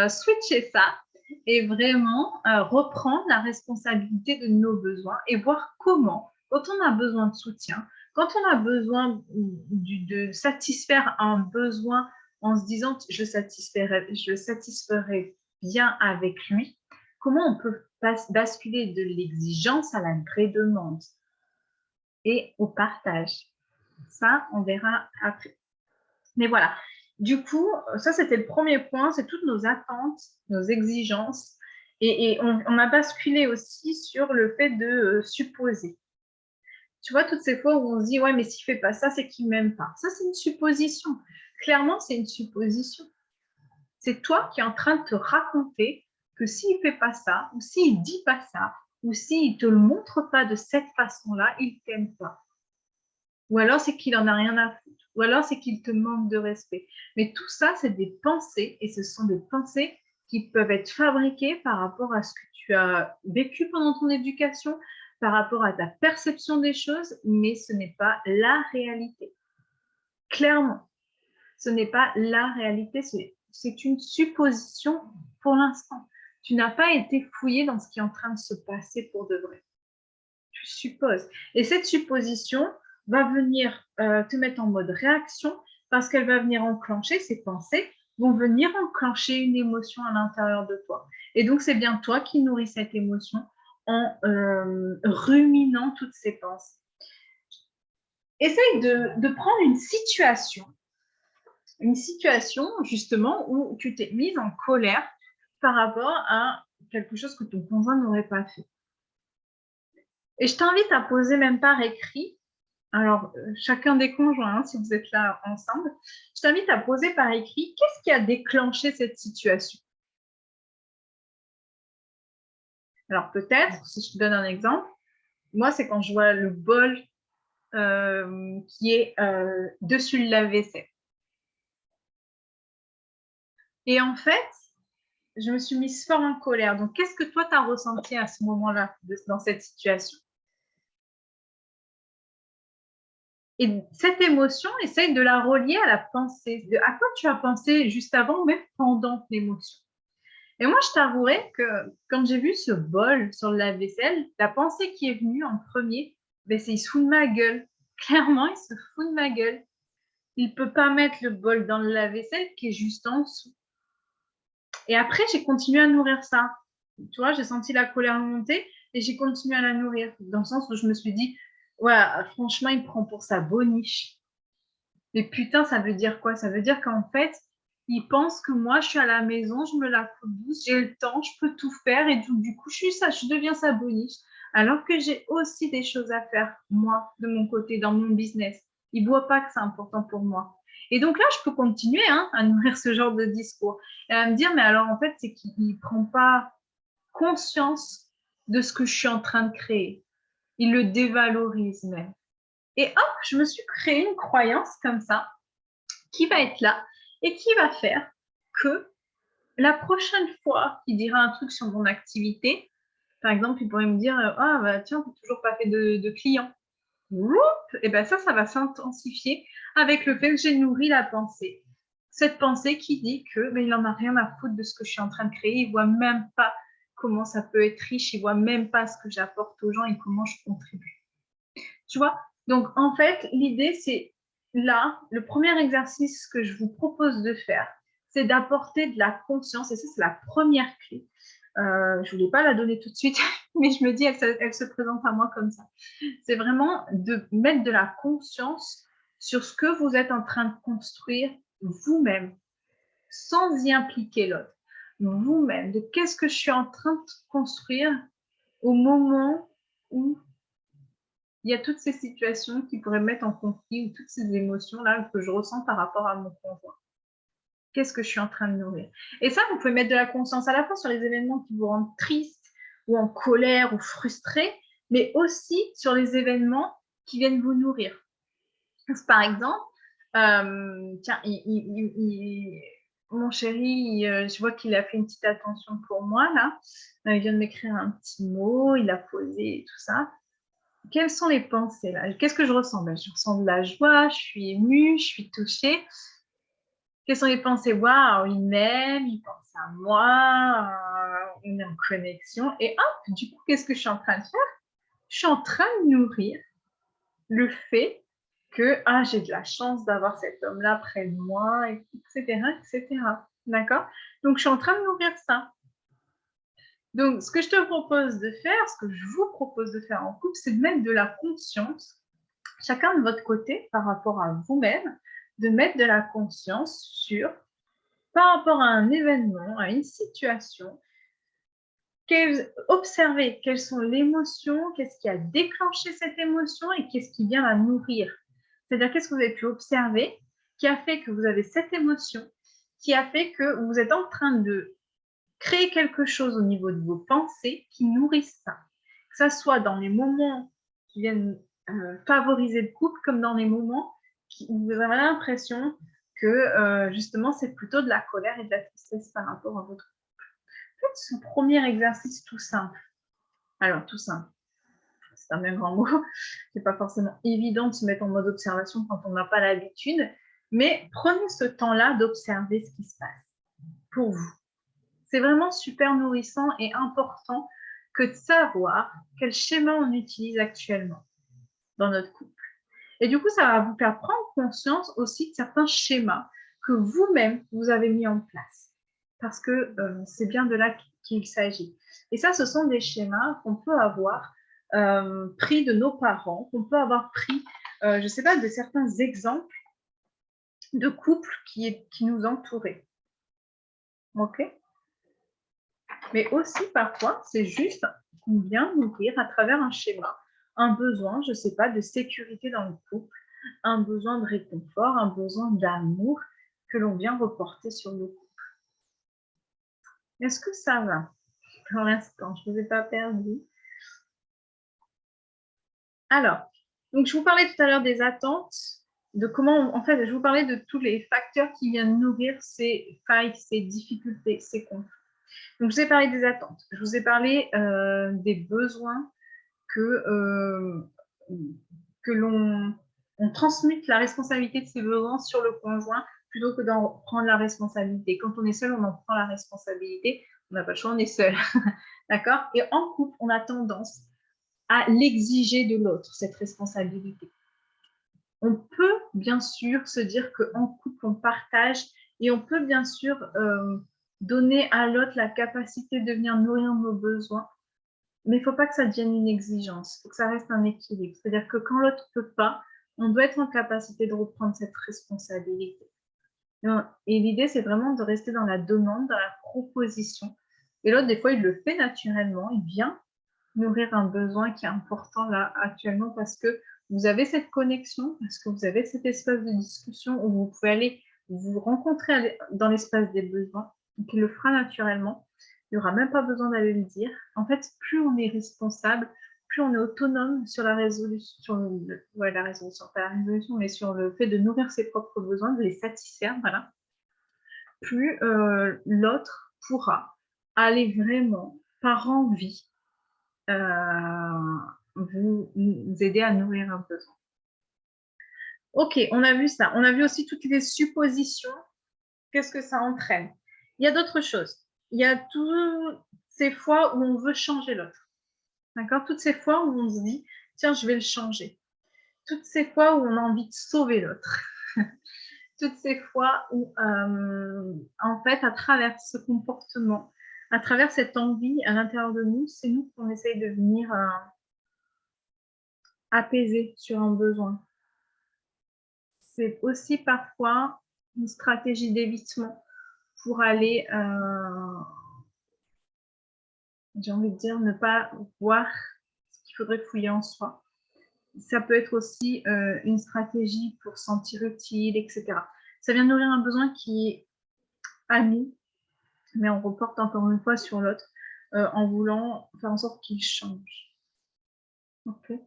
A: switcher ça et vraiment reprendre la responsabilité de nos besoins et voir comment, quand on a besoin de soutien, quand on a besoin de satisfaire un besoin en se disant je satisferai bien avec lui, comment on peut basculer de l'exigence à la vraie demande et au partage. Ça, on verra après. Mais voilà, du coup, ça c'était le premier point, c'est toutes nos attentes, nos exigences. Et on a basculé aussi sur le fait de supposer. Tu vois, toutes ces fois où on se dit, ouais, mais s'il ne fait pas ça, c'est qu'il ne m'aime pas. Ça, c'est une supposition. Clairement, c'est une supposition. C'est toi qui es en train de te raconter que s'il ne fait pas ça, ou s'il ne dit pas ça, ou s'il ne te le montre pas de cette façon-là, il ne t'aime pas. Ou alors, c'est qu'il n'en a rien à foutre. Ou alors, c'est qu'il te manque de respect. Mais tout ça, c'est des pensées, et ce sont des pensées qui peuvent être fabriquées par rapport à ce que tu as vécu pendant ton éducation, par rapport à ta perception des choses, mais ce n'est pas la réalité. Clairement, ce n'est pas la réalité, c'est une supposition pour l'instant. Tu n'as pas été fouillé dans ce qui est en train de se passer pour de vrai. Tu supposes. Et cette supposition va venir te mettre en mode réaction parce qu'elle va venir enclencher, ces pensées vont venir enclencher une émotion à l'intérieur de toi. Et donc, c'est bien toi qui nourris cette émotion en ruminant toutes ces pensées. Essaye de prendre une situation justement où tu t'es mise en colère par rapport à quelque chose que ton conjoint n'aurait pas fait. Et je t'invite à poser même par écrit, alors chacun des conjoints, hein, si vous êtes là ensemble, je t'invite à poser par écrit qu'est-ce qui a déclenché cette situation. Alors peut-être, si je te donne un exemple, moi c'est quand je vois le bol qui est dessus le lave-vaisselle. Et en fait, je me suis mise fort en colère. Donc, qu'est-ce que toi, tu as ressenti à ce moment-là, dans cette situation? Et cette émotion, essaye de la relier à la pensée. À quoi tu as pensé juste avant, même pendant l'émotion. Et moi, je t'avouerai que quand j'ai vu ce bol sur le lave-vaisselle, la pensée qui est venue en premier, ben, c'est il se fout de ma gueule. Clairement, il se fout de ma gueule. Il ne peut pas mettre le bol dans le lave-vaisselle qui est juste en dessous. Et après, j'ai continué à nourrir ça. Tu vois, j'ai senti la colère monter et j'ai continué à la nourrir. Dans le sens où je me suis dit, ouais, franchement, il me prend pour sa boniche. Mais putain, ça veut dire quoi? Ça veut dire qu'en fait, il pense que moi, je suis à la maison, je me la fout douce, j'ai le temps, je peux tout faire et du coup, je deviens sa boniche. Alors que j'ai aussi des choses à faire, moi, de mon côté, dans mon business. Il ne voit pas que c'est important pour moi. Et donc là, je peux continuer à nourrir ce genre de discours et à me dire, mais alors en fait, c'est qu'il ne prend pas conscience de ce que je suis en train de créer. Il le dévalorise même. Et hop, je me suis créé une croyance comme ça qui va être là et qui va faire que la prochaine fois qu'il dira un truc sur mon activité, par exemple, il pourrait me dire ah bah tiens, t'as toujours pas fait de clients. Et ben ça va s'intensifier avec le fait que j'ai nourri la pensée. Cette pensée qui dit que mais il n'en a rien à foutre de ce que je suis en train de créer, il voit même pas comment ça peut être riche, il voit même pas ce que j'apporte aux gens et comment je contribue. Tu vois? Donc en fait, l'idée c'est là, le premier exercice que je vous propose de faire, c'est d'apporter de la conscience et ça c'est la première clé. Je ne voulais pas la donner tout de suite, mais je me dis, elle se présente à moi comme ça. C'est vraiment de mettre de la conscience sur ce que vous êtes en train de construire vous-même, sans y impliquer l'autre. Vous-même, de qu'est-ce que je suis en train de construire au moment où il y a toutes ces situations qui pourraient me mettre en conflit ou toutes ces émotions-là que je ressens par rapport à mon conjoint. Qu'est-ce que je suis en train de nourrir? Et ça, vous pouvez mettre de la conscience à la fois sur les événements qui vous rendent triste ou en colère ou frustré, mais aussi sur les événements qui viennent vous nourrir. Par exemple, tiens, mon chéri, je vois qu'il a fait une petite attention pour moi là. Il vient de m'écrire un petit mot, il a posé et tout ça. quelles sont les pensées là? Qu'est-ce que je ressens? Ben, je ressens de la joie, je suis émue, je suis touchée. Quelles sont les pensées? Waouh, il m'aime, il pense à moi, on est en connexion. Et hop, du coup, qu'est-ce que je suis en train de faire? Je suis en train de nourrir le fait que j'ai de la chance d'avoir cet homme-là près de moi, etc., etc. D'accord? Donc, je suis en train de nourrir ça. Donc, ce que je te propose de faire, ce que je vous propose de faire en couple, c'est de mettre de la conscience, chacun de votre côté, par rapport à vous-même, de mettre de la conscience sur, par rapport à un événement, à une situation, observer quelles sont les émotions, qu'est-ce qui a déclenché cette émotion et qu'est-ce qui vient la nourrir. C'est-à-dire, qu'est-ce que vous avez pu observer qui a fait que vous avez cette émotion, qui a fait que vous êtes en train de créer quelque chose au niveau de vos pensées qui nourrissent ça. Que ça soit dans les moments qui viennent favoriser le couple, comme dans les moments où vous avez l'impression que justement c'est plutôt de la colère et de la tristesse par rapport à votre couple. Faites ce premier exercice tout simple. Alors, tout simple, c'est un bien grand mot. C'est pas forcément évident de se mettre en mode observation quand on n'a pas l'habitude, mais prenez ce temps-là d'observer ce qui se passe pour vous. C'est vraiment super nourrissant et important que de savoir quel schéma on utilise actuellement dans notre couple. Et du coup, ça va vous faire prendre conscience aussi de certains schémas que vous-même, vous avez mis en place. Parce que c'est bien de là qu'il s'agit. Et ça, ce sont des schémas qu'on peut avoir pris de nos parents, qu'on peut avoir pris, je ne sais pas, de certains exemples de couples qui nous entouraient. OK? Mais aussi, parfois, c'est juste qu'on vient nourrir à travers un schéma, un besoin, je ne sais pas, de sécurité dans le couple, un besoin de réconfort, un besoin d'amour que l'on vient reporter sur le couple. Est-ce que ça va pour l'instant? Je ne vous ai pas perdu. Alors, donc je vous parlais tout à l'heure des attentes, de comment, en fait, je vous parlais de tous les facteurs qui viennent nourrir ces failles, ces difficultés, ces conflits. Donc, je vous ai parlé des attentes, je vous ai parlé des besoins que l'on transmute la responsabilité de ses besoins sur le conjoint plutôt que d'en prendre la responsabilité. Quand on est seul, on en prend la responsabilité. On n'a pas le choix, on est seul. D'accord? Et en couple, on a tendance à l'exiger de l'autre, cette responsabilité. On peut bien sûr se dire qu'en couple, on partage et on peut bien sûr donner à l'autre la capacité de venir nourrir nos besoins. Mais il ne faut pas que ça devienne une exigence, il faut que ça reste un équilibre. C'est-à-dire que quand l'autre ne peut pas, on doit être en capacité de reprendre cette responsabilité. Et l'idée, c'est vraiment de rester dans la demande, dans la proposition. Et l'autre, des fois, il le fait naturellement, il vient nourrir un besoin qui est important là actuellement parce que vous avez cette connexion, parce que vous avez cet espace de discussion où vous pouvez aller vous rencontrer dans l'espace des besoins, donc il le fera naturellement. Il n'y aura même pas besoin d'aller le dire. En fait, plus on est responsable, plus on est autonome sur la résolution, la résolution, pas la résolution, mais sur le fait de nourrir ses propres besoins, de les satisfaire, voilà. Plus l'autre pourra aller vraiment par envie vous aider à nourrir un besoin. Ok, on a vu ça. On a vu aussi toutes les suppositions. Qu'est-ce que ça entraîne? Il y a d'autres choses. Il y a toutes ces fois où on veut changer l'autre. D'accord? Toutes ces fois où on se dit, tiens, je vais le changer. Toutes ces fois où on a envie de sauver l'autre. Toutes ces fois où, en fait, à travers ce comportement, à travers cette envie à l'intérieur de nous, c'est nous qu'on essaye de venir apaiser sur un besoin. C'est aussi parfois une stratégie d'évitement pour aller, j'ai envie de dire, ne pas voir ce qu'il faudrait fouiller en soi. Ça peut être aussi une stratégie pour se sentir utile, etc. Ça vient nourrir un besoin qui est à nous, mais on reporte encore une fois sur l'autre en voulant faire en sorte qu'il change. Okay.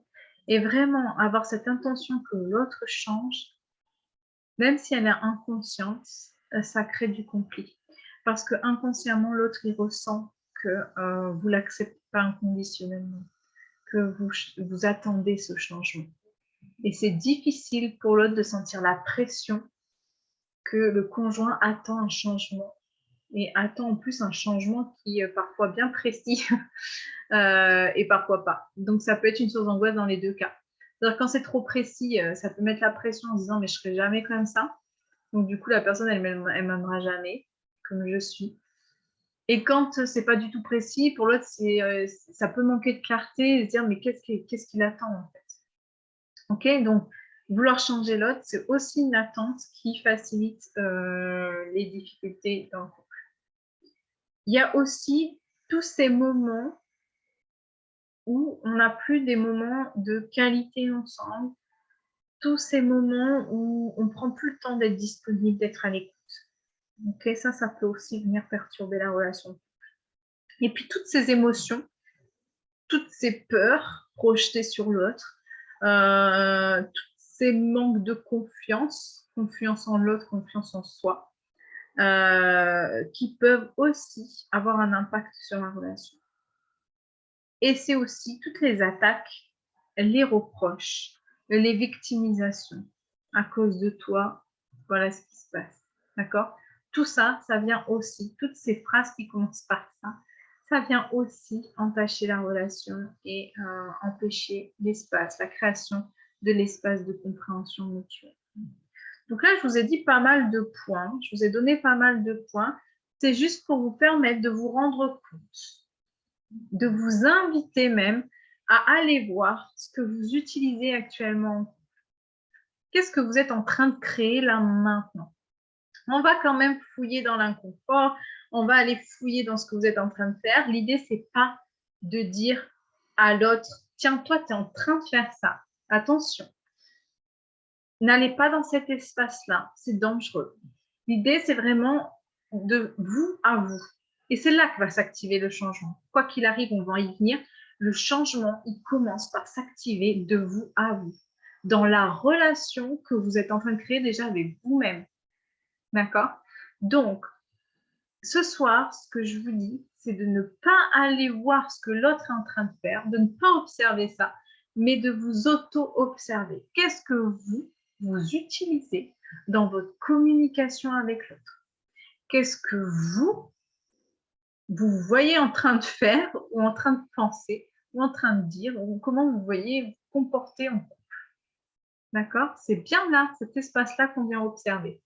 A: Et vraiment avoir cette intention que l'autre change, même si elle est inconsciente, ça crée du conflit. Parce que inconsciemment, l'autre, il ressent que vous ne l'acceptez pas inconditionnellement, que vous attendez ce changement. Et c'est difficile pour l'autre de sentir la pression que le conjoint attend un changement. Et attend en plus un changement qui est parfois bien précis et parfois pas. Donc, ça peut être une source d'angoisse dans les deux cas. C'est-à-dire quand c'est trop précis, ça peut mettre la pression en se disant « mais je serai jamais comme ça ». Donc, du coup, la personne, elle m'aimera jamais comme je suis. Et quand c'est pas du tout précis, pour l'autre, ça peut manquer de clarté et se dire « mais qu'est-ce qu'il attend en fait ?» Ok, donc vouloir changer l'autre, c'est aussi une attente qui facilite les difficultés dans le couple. Il y a aussi tous ces moments où on n'a plus des moments de qualité ensemble, tous ces moments où on ne prend plus le temps d'être disponible, d'être à l'écoute. Okay, ça peut aussi venir perturber la relation. Et puis toutes ces émotions, toutes ces peurs projetées sur l'autre, tous ces manques de confiance en l'autre, confiance en soi, qui peuvent aussi avoir un impact sur la relation. Et c'est aussi toutes les attaques, les reproches, les victimisations. À cause de toi, voilà ce qui se passe. D'accord? Tout ça, ça vient aussi, toutes ces phrases qui commencent par ça vient aussi entacher la relation et empêcher l'espace, la création de l'espace de compréhension mutuelle. Donc là, je vous ai dit pas mal de points, je vous ai donné pas mal de points. C'est juste pour vous permettre de vous rendre compte, de vous inviter même à aller voir ce que vous utilisez actuellement. Qu'est-ce que vous êtes en train de créer là maintenant? On va quand même fouiller dans l'inconfort, on va aller fouiller dans ce que vous êtes en train de faire. L'idée, c'est pas de dire à l'autre, tiens, toi, tu es en train de faire ça. Attention, n'allez pas dans cet espace-là, c'est dangereux. L'idée, c'est vraiment de vous à vous. Et c'est là que va s'activer le changement. Quoi qu'il arrive, on va y venir. Le changement, il commence par s'activer de vous à vous, dans la relation que vous êtes en train de créer déjà avec vous-même. D'accord? Donc, ce soir, ce que je vous dis, c'est de ne pas aller voir ce que l'autre est en train de faire, de ne pas observer ça, mais de vous auto-observer. Qu'est-ce que vous utilisez dans votre communication avec l'autre? Qu'est-ce que vous voyez en train de faire ou en train de penser ou en train de dire ou comment vous voyez vous comporter en couple? D'accord? C'est bien là, cet espace-là qu'on vient observer.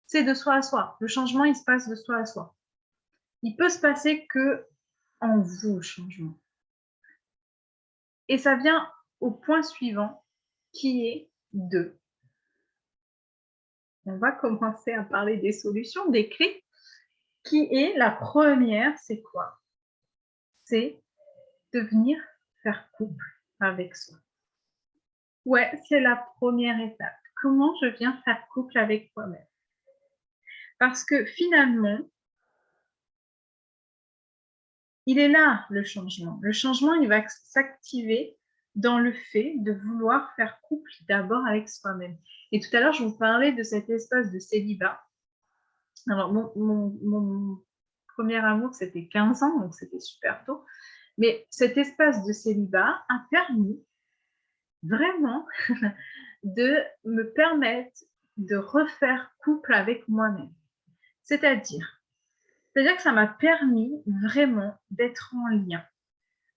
A: C'est de soi à soi. Le changement, il se passe de soi à soi. Il peut se passer que en vous, le changement. Et ça vient au point suivant, qui est de. On va commencer à parler des solutions, des clés, qui est la première, c'est quoi? C'est de venir faire couple avec soi. Ouais, c'est la première étape. Comment je viens faire couple avec moi-même? Parce que finalement, il est là, le changement. Le changement, il va s'activer dans le fait de vouloir faire couple d'abord avec soi-même. Et tout à l'heure, je vous parlais de cet espace de célibat. Alors, mon premier amour, c'était 15 ans, donc c'était super tôt. Mais cet espace de célibat a permis vraiment de me permettre de refaire couple avec moi-même. C'est-à-dire que ça m'a permis vraiment d'être en lien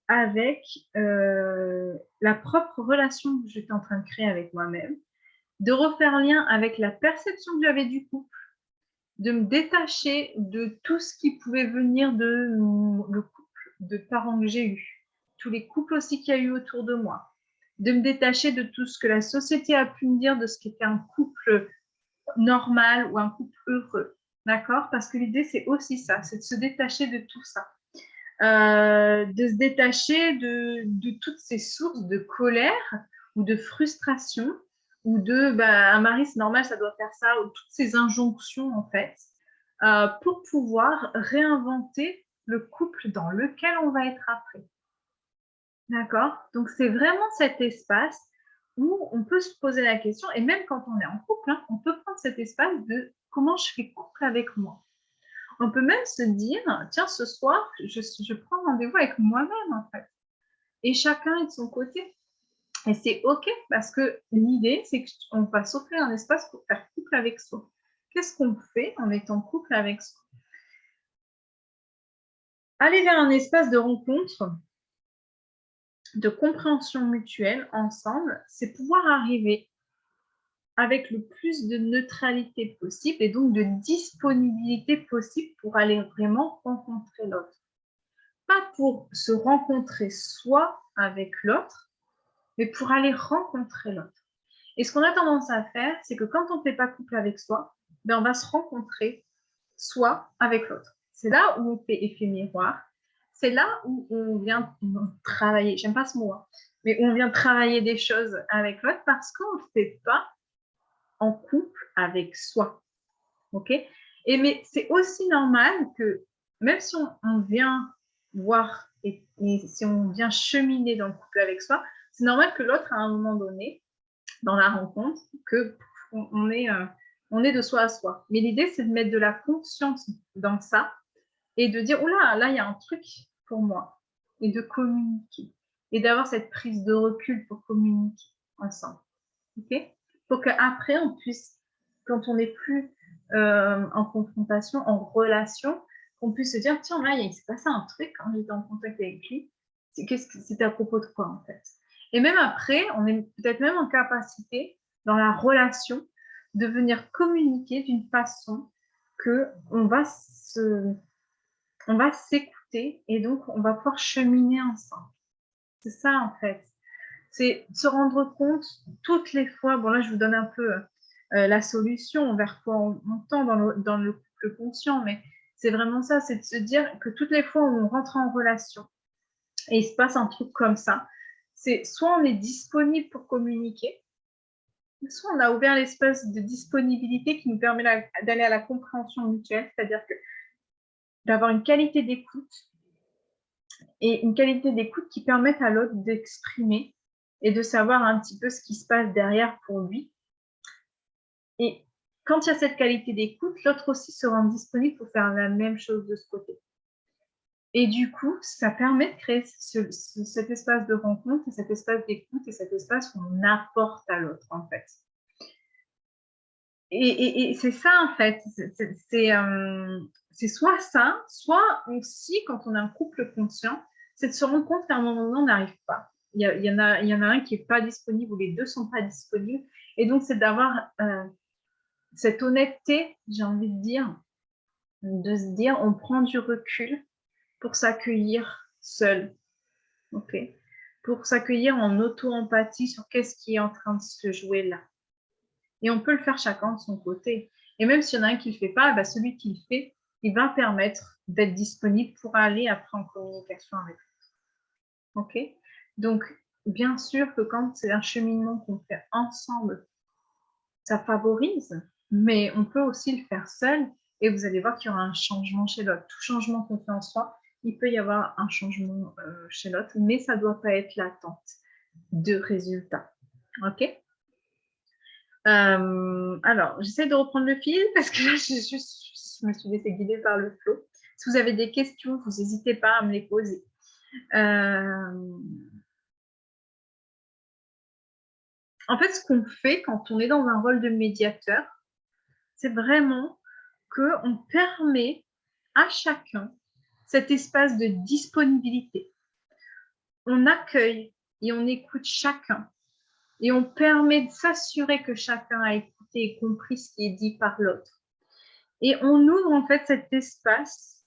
A: avec la propre relation que j'étais en train de créer avec moi-même, de refaire lien avec la perception que j'avais du couple, de me détacher de tout ce qui pouvait venir de le couple de parents que j'ai eu, tous les couples aussi qu'il y a eu autour de moi, de me détacher de tout ce que la société a pu me dire de ce qu'était un couple normal ou un couple heureux, d'accord? Parce que l'idée, c'est aussi ça, c'est de se détacher de tout ça. De se détacher de toutes ces sources de colère ou de frustration ou de un mari c'est normal, ça doit faire ça, ou toutes ces injonctions en fait, pour pouvoir réinventer le couple dans lequel on va être après. D'accord? Donc c'est vraiment cet espace où on peut se poser la question, et même quand on est en couple, hein, on peut prendre cet espace de comment je fais couple avec moi. On peut même se dire, tiens, ce soir, je prends rendez-vous avec moi-même, en fait. et chacun est de son côté. Et c'est OK parce que l'idée, c'est qu'on va s'offrir un espace pour faire couple avec soi. Qu'est-ce qu'on fait en étant couple avec soi? Aller vers un espace de rencontre, de compréhension mutuelle ensemble, c'est pouvoir arriver avec le plus de neutralité possible et donc de disponibilité possible pour aller vraiment rencontrer l'autre. Pas pour se rencontrer soi avec l'autre, mais pour aller rencontrer l'autre. Et ce qu'on a tendance à faire, c'est que quand on ne fait pas couple avec soi, ben on va se rencontrer soi avec l'autre. C'est là où on fait effet miroir. C'est là où on vient travailler, j'aime pas ce mot, hein, mais où on vient travailler des choses avec l'autre parce qu'on ne fait pas en couple avec soi. OK? Mais c'est aussi normal que même si on vient voir et si on vient cheminer dans le couple avec soi, c'est normal que l'autre, à un moment donné, dans la rencontre, qu'on on est de soi à soi. Mais l'idée, c'est de mettre de la conscience dans ça et de dire, oula, là, il y a un truc pour moi. Et de communiquer. Et d'avoir cette prise de recul pour communiquer ensemble. OK? Pour qu'après, on puisse, quand on n'est plus en confrontation, en relation, qu'on puisse se dire, tiens, là, il s'est passé un truc quand j'étais en contact avec lui. C'était à propos de quoi, en fait? Et même après, on est peut-être même en capacité, dans la relation, de venir communiquer d'une façon qu'on va s'écouter et donc on va pouvoir cheminer ensemble. C'est ça, en fait. C'est se rendre compte toutes les fois, bon là je vous donne un peu la solution vers quoi on tend dans le couple conscient, mais c'est vraiment ça, c'est de se dire que toutes les fois où on rentre en relation et il se passe un truc comme ça, c'est soit on est disponible pour communiquer, soit on a ouvert l'espace de disponibilité qui nous permet d'aller à la compréhension mutuelle, c'est-à-dire que d'avoir une qualité d'écoute et une qualité d'écoute qui permette à l'autre d'exprimer et de savoir un petit peu ce qui se passe derrière pour lui. Et quand il y a cette qualité d'écoute, l'autre aussi se rend disponible pour faire la même chose de ce côté. Et du coup, ça permet de créer cet espace de rencontre, cet espace d'écoute et cet espace où on apporte à l'autre, en fait. Et c'est ça, en fait. C'est soit ça, soit aussi, quand on a un couple conscient, c'est de se rendre compte qu'à un moment donné, on n'arrive pas. Il y en a un qui n'est pas disponible ou les deux ne sont pas disponibles. Et donc, c'est d'avoir cette honnêteté, j'ai envie de se dire, on prend du recul pour s'accueillir seul, ok, pour s'accueillir en auto-empathie sur qu'est-ce qui est en train de se jouer là. Et on peut le faire chacun de son côté. Et même s'il y en a un qui ne le fait pas, bah celui qui le fait, il va permettre d'être disponible pour aller après en communication avec lui. Ok? Donc, bien sûr que quand c'est un cheminement qu'on fait ensemble, ça favorise, mais on peut aussi le faire seul et vous allez voir qu'il y aura un changement chez l'autre. Tout changement qu'on fait en soi, il peut y avoir un changement chez l'autre, mais ça ne doit pas être l'attente de résultats. OK? Alors, j'essaie de reprendre le fil parce que là, je me suis laissée guider par le flow. Si vous avez des questions, vous n'hésitez pas à me les poser. En fait, ce qu'on fait quand on est dans un rôle de médiateur, c'est vraiment qu'on permet à chacun cet espace de disponibilité. On accueille et on écoute chacun et on permet de s'assurer que chacun a écouté et compris ce qui est dit par l'autre. Et on ouvre en fait cet espace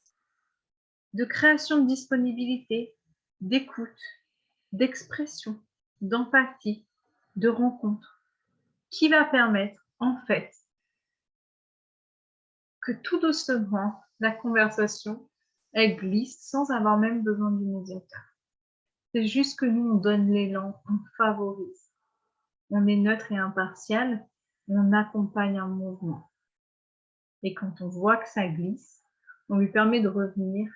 A: de création de disponibilité, d'écoute, d'expression, d'empathie, de rencontre, qui va permettre en fait que tout doucement, la conversation, elle glisse sans avoir même besoin du médiateur. C'est juste que nous, on donne l'élan, on favorise. On est neutre et impartial, on accompagne un mouvement. Et quand on voit que ça glisse, on lui permet de revenir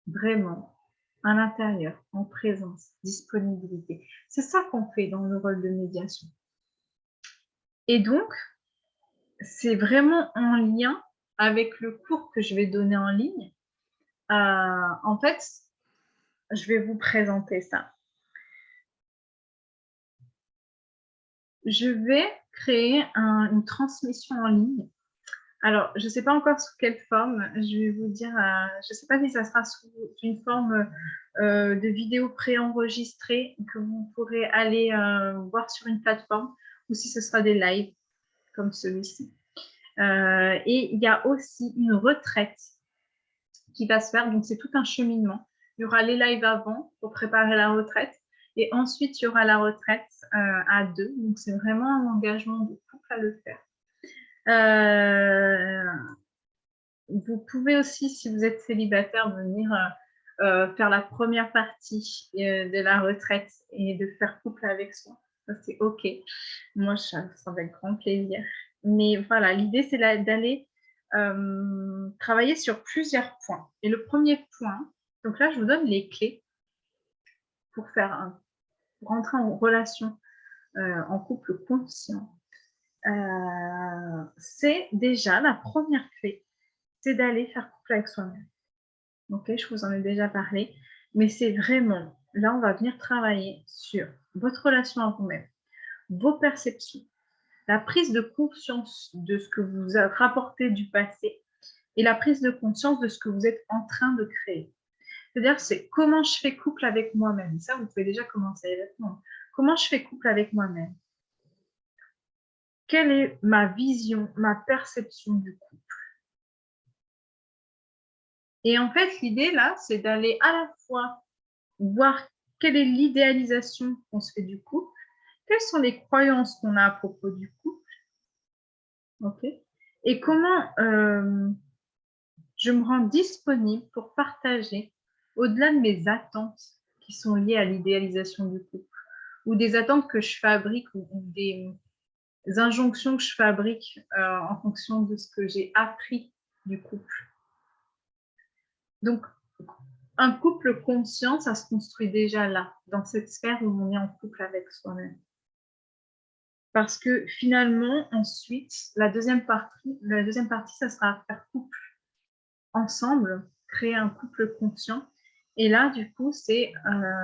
A: vraiment à l'intérieur, en présence, disponibilité. C'est ça qu'on fait dans le rôle de médiation. Et donc, c'est vraiment en lien avec le cours que je vais donner en ligne. En fait, je vais vous présenter ça. Je vais créer une transmission en ligne. Alors, je ne sais pas encore sous quelle forme. Je vais vous dire, je ne sais pas si ça sera sous une forme de vidéo préenregistrée que vous pourrez aller voir sur une plateforme ou si ce sera des lives comme celui-ci. Et il y a aussi une retraite qui va se faire. Donc, c'est tout un cheminement. Il y aura les lives avant pour préparer la retraite. Et ensuite, il y aura la retraite à 2. Donc, c'est vraiment un engagement de couple à le faire. Vous pouvez aussi, si vous êtes célibataire, venir faire la première partie de la retraite et de faire couple avec soi. Ça, c'est OK. Moi, ça va avec grand plaisir. Mais voilà, l'idée, c'est d'aller travailler sur plusieurs points. Et le premier point, donc là, je vous donne les clés pour rentrer en relation en couple conscient. C'est déjà la première clé, c'est d'aller faire couple avec soi-même. Ok, je vous en ai déjà parlé, mais c'est vraiment, là, on va venir travailler sur votre relation à vous-même, vos perceptions, la prise de conscience de ce que vous avez rapporté du passé et la prise de conscience de ce que vous êtes en train de créer. C'est-à-dire, c'est comment je fais couple avec moi-même. Ça, vous pouvez déjà commencer à y répondre. Comment je fais couple avec moi-même? Quelle est ma vision, ma perception du couple? Et en fait, l'idée, là, c'est d'aller à la fois voir quelle est l'idéalisation qu'on se fait du couple, quelles sont les croyances qu'on a à propos du couple, ok, et comment je me rends disponible pour partager au-delà de mes attentes qui sont liées à l'idéalisation du couple, ou des attentes que je fabrique, ou des injonctions que je fabrique en fonction de ce que j'ai appris du couple. Donc, un couple conscient, ça se construit déjà là, dans cette sphère où on est en couple avec soi-même. Parce que finalement, ensuite, la deuxième partie, ça sera faire couple ensemble, créer un couple conscient. Et là, du coup, c'est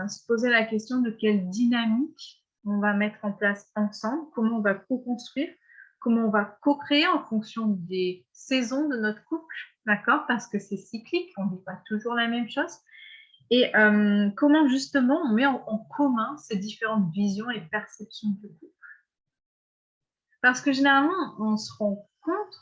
A: se poser la question de quelle dynamique on va mettre en place ensemble, comment on va co-construire, comment on va co-créer en fonction des saisons de notre couple, d'accord? Parce que c'est cyclique, on ne vit pas toujours la même chose. Et comment justement on met en commun ces différentes visions et perceptions du couple. Parce que généralement, on se rend compte,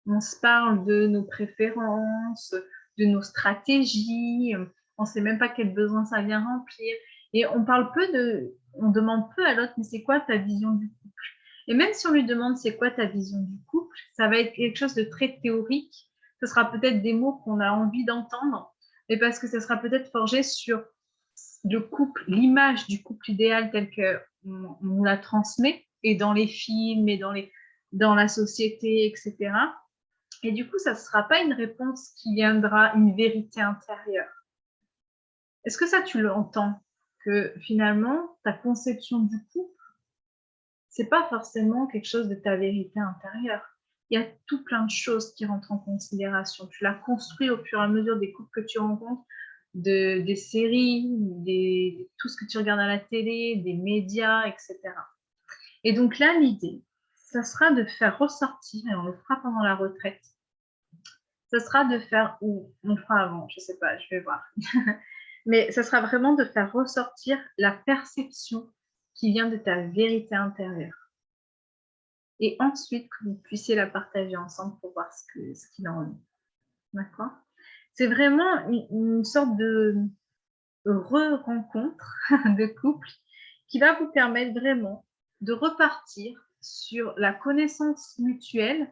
A: on se parle de nos préférences, de nos stratégies, on ne sait même pas quel besoin ça vient remplir. Et on demande peu à l'autre, mais c'est quoi ta vision du couple? Et même si on lui demande c'est quoi ta vision du couple, ça va être quelque chose de très théorique. Ce sera peut-être des mots qu'on a envie d'entendre, mais parce que ça sera peut-être forgé sur le couple, l'image du couple idéal tel qu'on nous la transmet, et dans les films, et dans la société, etc. Et du coup, ça ne sera pas une réponse qui viendra, une vérité intérieure. Est-ce que ça, tu l'entends? Que finalement, ta conception du couple, c'est pas forcément quelque chose de ta vérité intérieure. Il y a tout plein de choses qui rentrent en considération. Tu l'as construit au fur et à mesure des couples que tu rencontres, des séries, tout ce que tu regardes à la télé, des médias, etc. Et donc là, l'idée, ça sera de faire ressortir, et on le fera pendant la retraite, ça sera de faire, ou on le fera avant, je ne sais pas, je vais voir. Mais ça sera vraiment de faire ressortir la perception qui vient de ta vérité intérieure. Et ensuite, que vous puissiez la partager ensemble pour voir ce qu'il en est. D'accord? C'est vraiment une sorte de re-rencontre de couple qui va vous permettre vraiment de repartir sur la connaissance mutuelle,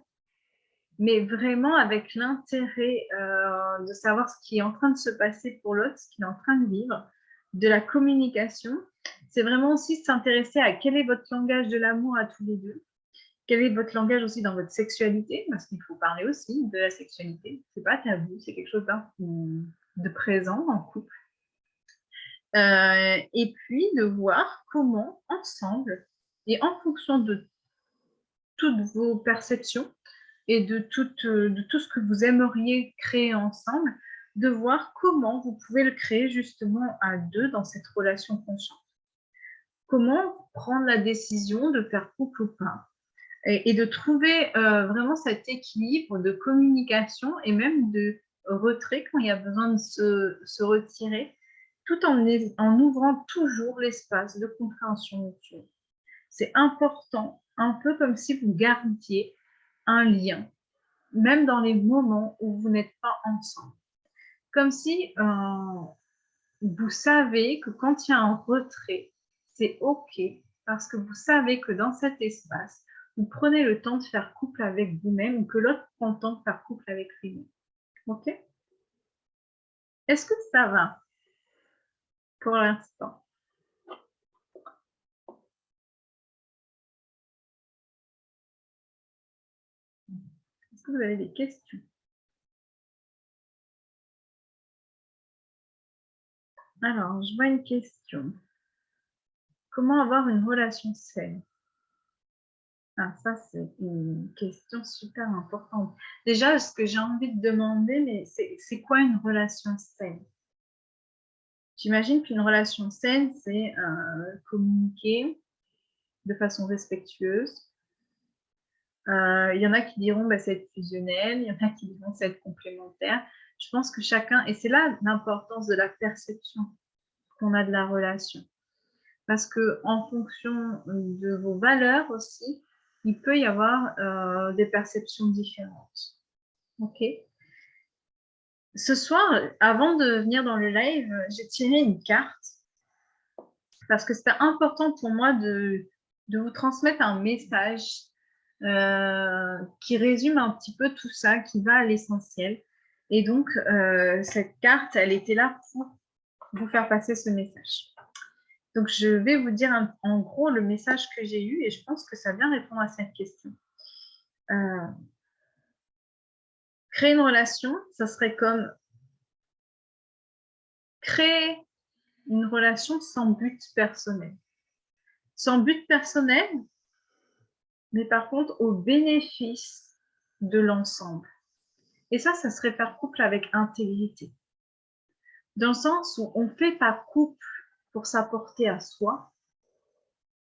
A: mais vraiment avec l'intérêt de savoir ce qui est en train de se passer pour l'autre, ce qu'il est en train de vivre, de la communication. C'est vraiment aussi s'intéresser à quel est votre langage de l'amour à tous les deux, quel est votre langage aussi dans votre sexualité, parce qu'il faut parler aussi de la sexualité. C'est pas tabou, c'est quelque chose de présent en couple. Et puis de voir comment, ensemble, et en fonction de toutes vos perceptions et de tout ce que vous aimeriez créer ensemble, de voir comment vous pouvez le créer justement à deux dans cette relation consciente. Comment prendre la décision de faire couple ou pas et de trouver vraiment cet équilibre de communication et même de retrait quand il y a besoin de se retirer, tout en ouvrant toujours l'espace de compréhension mutuelle. C'est important, un peu comme si vous gardiez un lien, même dans les moments où vous n'êtes pas ensemble. Comme si vous savez que quand il y a un retrait, c'est OK, parce que vous savez que dans cet espace, vous prenez le temps de faire couple avec vous-même ou que l'autre prend le temps de faire couple avec lui-même. OK? Est-ce que ça va pour l'instant? Est-ce que vous avez des questions? Alors, je vois une question. Comment avoir une relation saine? Ah, ça, c'est une question super importante. Déjà, ce que j'ai envie de demander, mais c'est quoi une relation saine? J'imagine qu'une relation saine, c'est communiquer de façon respectueuse. Il y en a qui diront bah, c'est être fusionnel, il y en a qui diront c'est être complémentaire. Je pense que chacun, et c'est là l'importance de la perception qu'on a de la relation. Parce que en fonction de vos valeurs aussi, il peut y avoir des perceptions différentes. Ok. Ce soir, avant de venir dans le live, j'ai tiré une carte parce que c'était important pour moi de vous transmettre un message qui résume un petit peu tout ça, qui va à l'essentiel. Et donc, cette carte, elle était là pour vous faire passer ce message. Donc, je vais vous dire en gros le message que j'ai eu et je pense que ça vient répondre à cette question. Créer une relation, ça serait comme créer une relation sans but personnel. Sans but personnel, mais par contre au bénéfice de l'ensemble. Et ça serait faire couple avec intégrité. Dans le sens où on ne fait pas couple pour s'apporter à soi,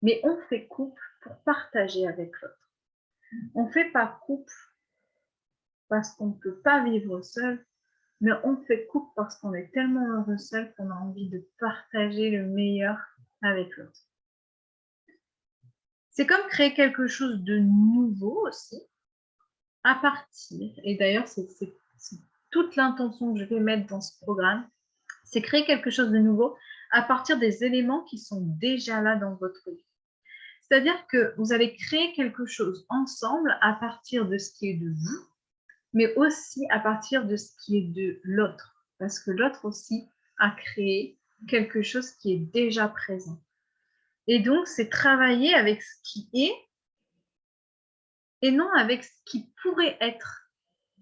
A: mais on fait couple pour partager avec l'autre. On ne fait pas couple parce qu'on ne peut pas vivre seul, mais on fait couple parce qu'on est tellement heureux seul qu'on a envie de partager le meilleur avec l'autre. C'est comme créer quelque chose de nouveau aussi, à partir, et d'ailleurs c'est toute l'intention que je vais mettre dans ce programme, c'est créer quelque chose de nouveau à partir des éléments qui sont déjà là dans votre vie. C'est-à-dire que vous allez créer quelque chose ensemble à partir de ce qui est de vous, mais aussi à partir de ce qui est de l'autre, parce que l'autre aussi a créé quelque chose qui est déjà présent. Et donc, c'est travailler avec ce qui est et non avec ce qui pourrait être,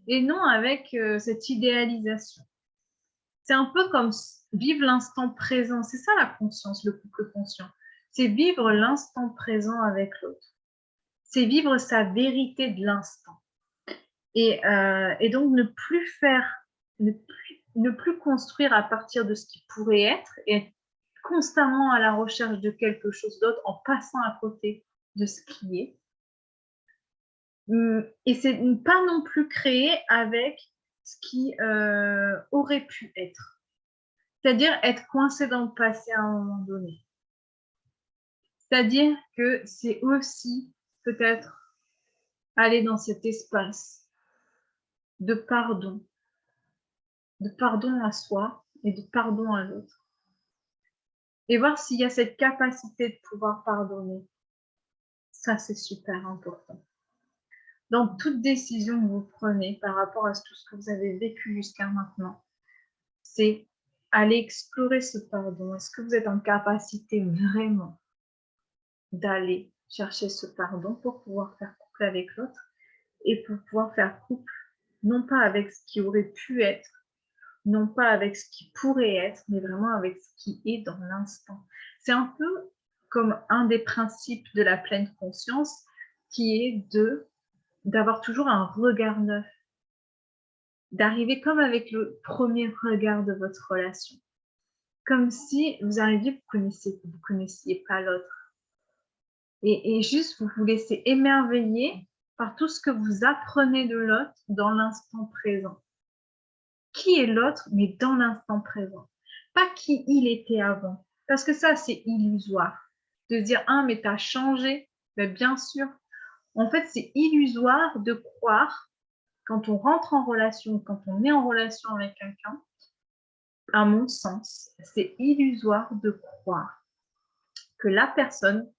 A: et non avec cette idéalisation. C'est un peu comme vivre l'instant présent. C'est ça la conscience, le couple conscient. C'est vivre l'instant présent avec l'autre. C'est vivre sa vérité de l'instant. Et donc ne plus faire, ne plus construire à partir de ce qui pourrait être et être constamment à la recherche de quelque chose d'autre en passant à côté de ce qui est. Et c'est ne pas non plus créer avec ce qui aurait pu être. C'est-à-dire être coincé dans le passé à un moment donné. C'est-à-dire que c'est aussi peut-être aller dans cet espace de pardon à soi et de pardon à l'autre. Et voir s'il y a cette capacité de pouvoir pardonner. Ça, c'est super important. Donc, toute décision que vous prenez par rapport à tout ce que vous avez vécu jusqu'à maintenant, c'est aller explorer ce pardon. Est-ce que vous êtes en capacité vraiment d'aller chercher ce pardon pour pouvoir faire couple avec l'autre et pour pouvoir faire couple, non pas avec ce qui aurait pu être, non pas avec ce qui pourrait être, mais vraiment avec ce qui est dans l'instant. C'est un peu comme un des principes de la pleine conscience qui est d'avoir toujours un regard neuf, d'arriver comme avec le premier regard de votre relation. Comme si vous arriviez, vous connaissiez pas l'autre. Et juste, vous vous laissez émerveiller par tout ce que vous apprenez de l'autre dans l'instant présent. Qui est l'autre, mais dans l'instant présent. Pas qui il était avant. Parce que ça, c'est illusoire. De dire, ah, mais tu as changé. Ben, bien sûr. En fait, c'est illusoire de croire, quand on rentre en relation, quand on est en relation avec quelqu'un, à mon sens, c'est illusoire de croire que la personne,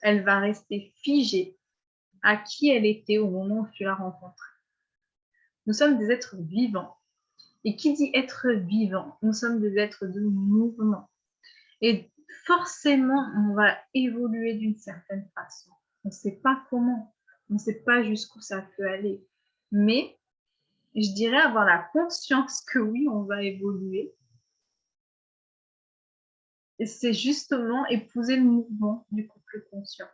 A: elle va rester figée à qui elle était au moment où tu l'as rencontrée. Nous sommes des êtres vivants. Et qui dit être vivant, nous sommes des êtres de mouvement. Et forcément, on va évoluer d'une certaine façon. On ne sait pas comment, on ne sait pas jusqu'où ça peut aller. Mais je dirais avoir la conscience que oui, on va évoluer. Et c'est justement épouser le mouvement du couple conscient.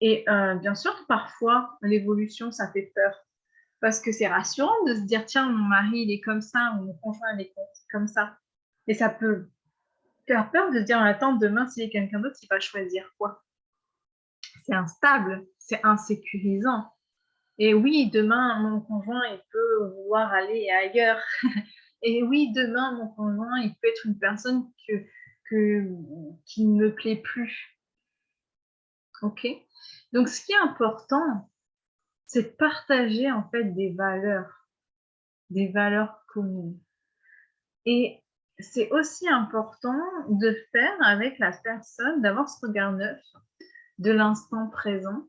A: Et bien sûr, parfois, l'évolution, ça fait peur. Parce que c'est rassurant de se dire, tiens, mon mari, il est comme ça, ou mon conjoint, il est comme ça. Et ça peut faire peur de se dire, attends, demain, s'il y a quelqu'un d'autre, il va choisir quoi? C'est instable, c'est insécurisant. Et oui, demain, mon conjoint, il peut vouloir aller ailleurs. Et oui, demain, mon conjoint, il peut être une personne qui ne me plaît plus. OK? Donc, ce qui est important, c'est de partager, en fait, des valeurs communes. Et c'est aussi important de faire avec la personne, d'avoir ce regard neuf de l'instant présent.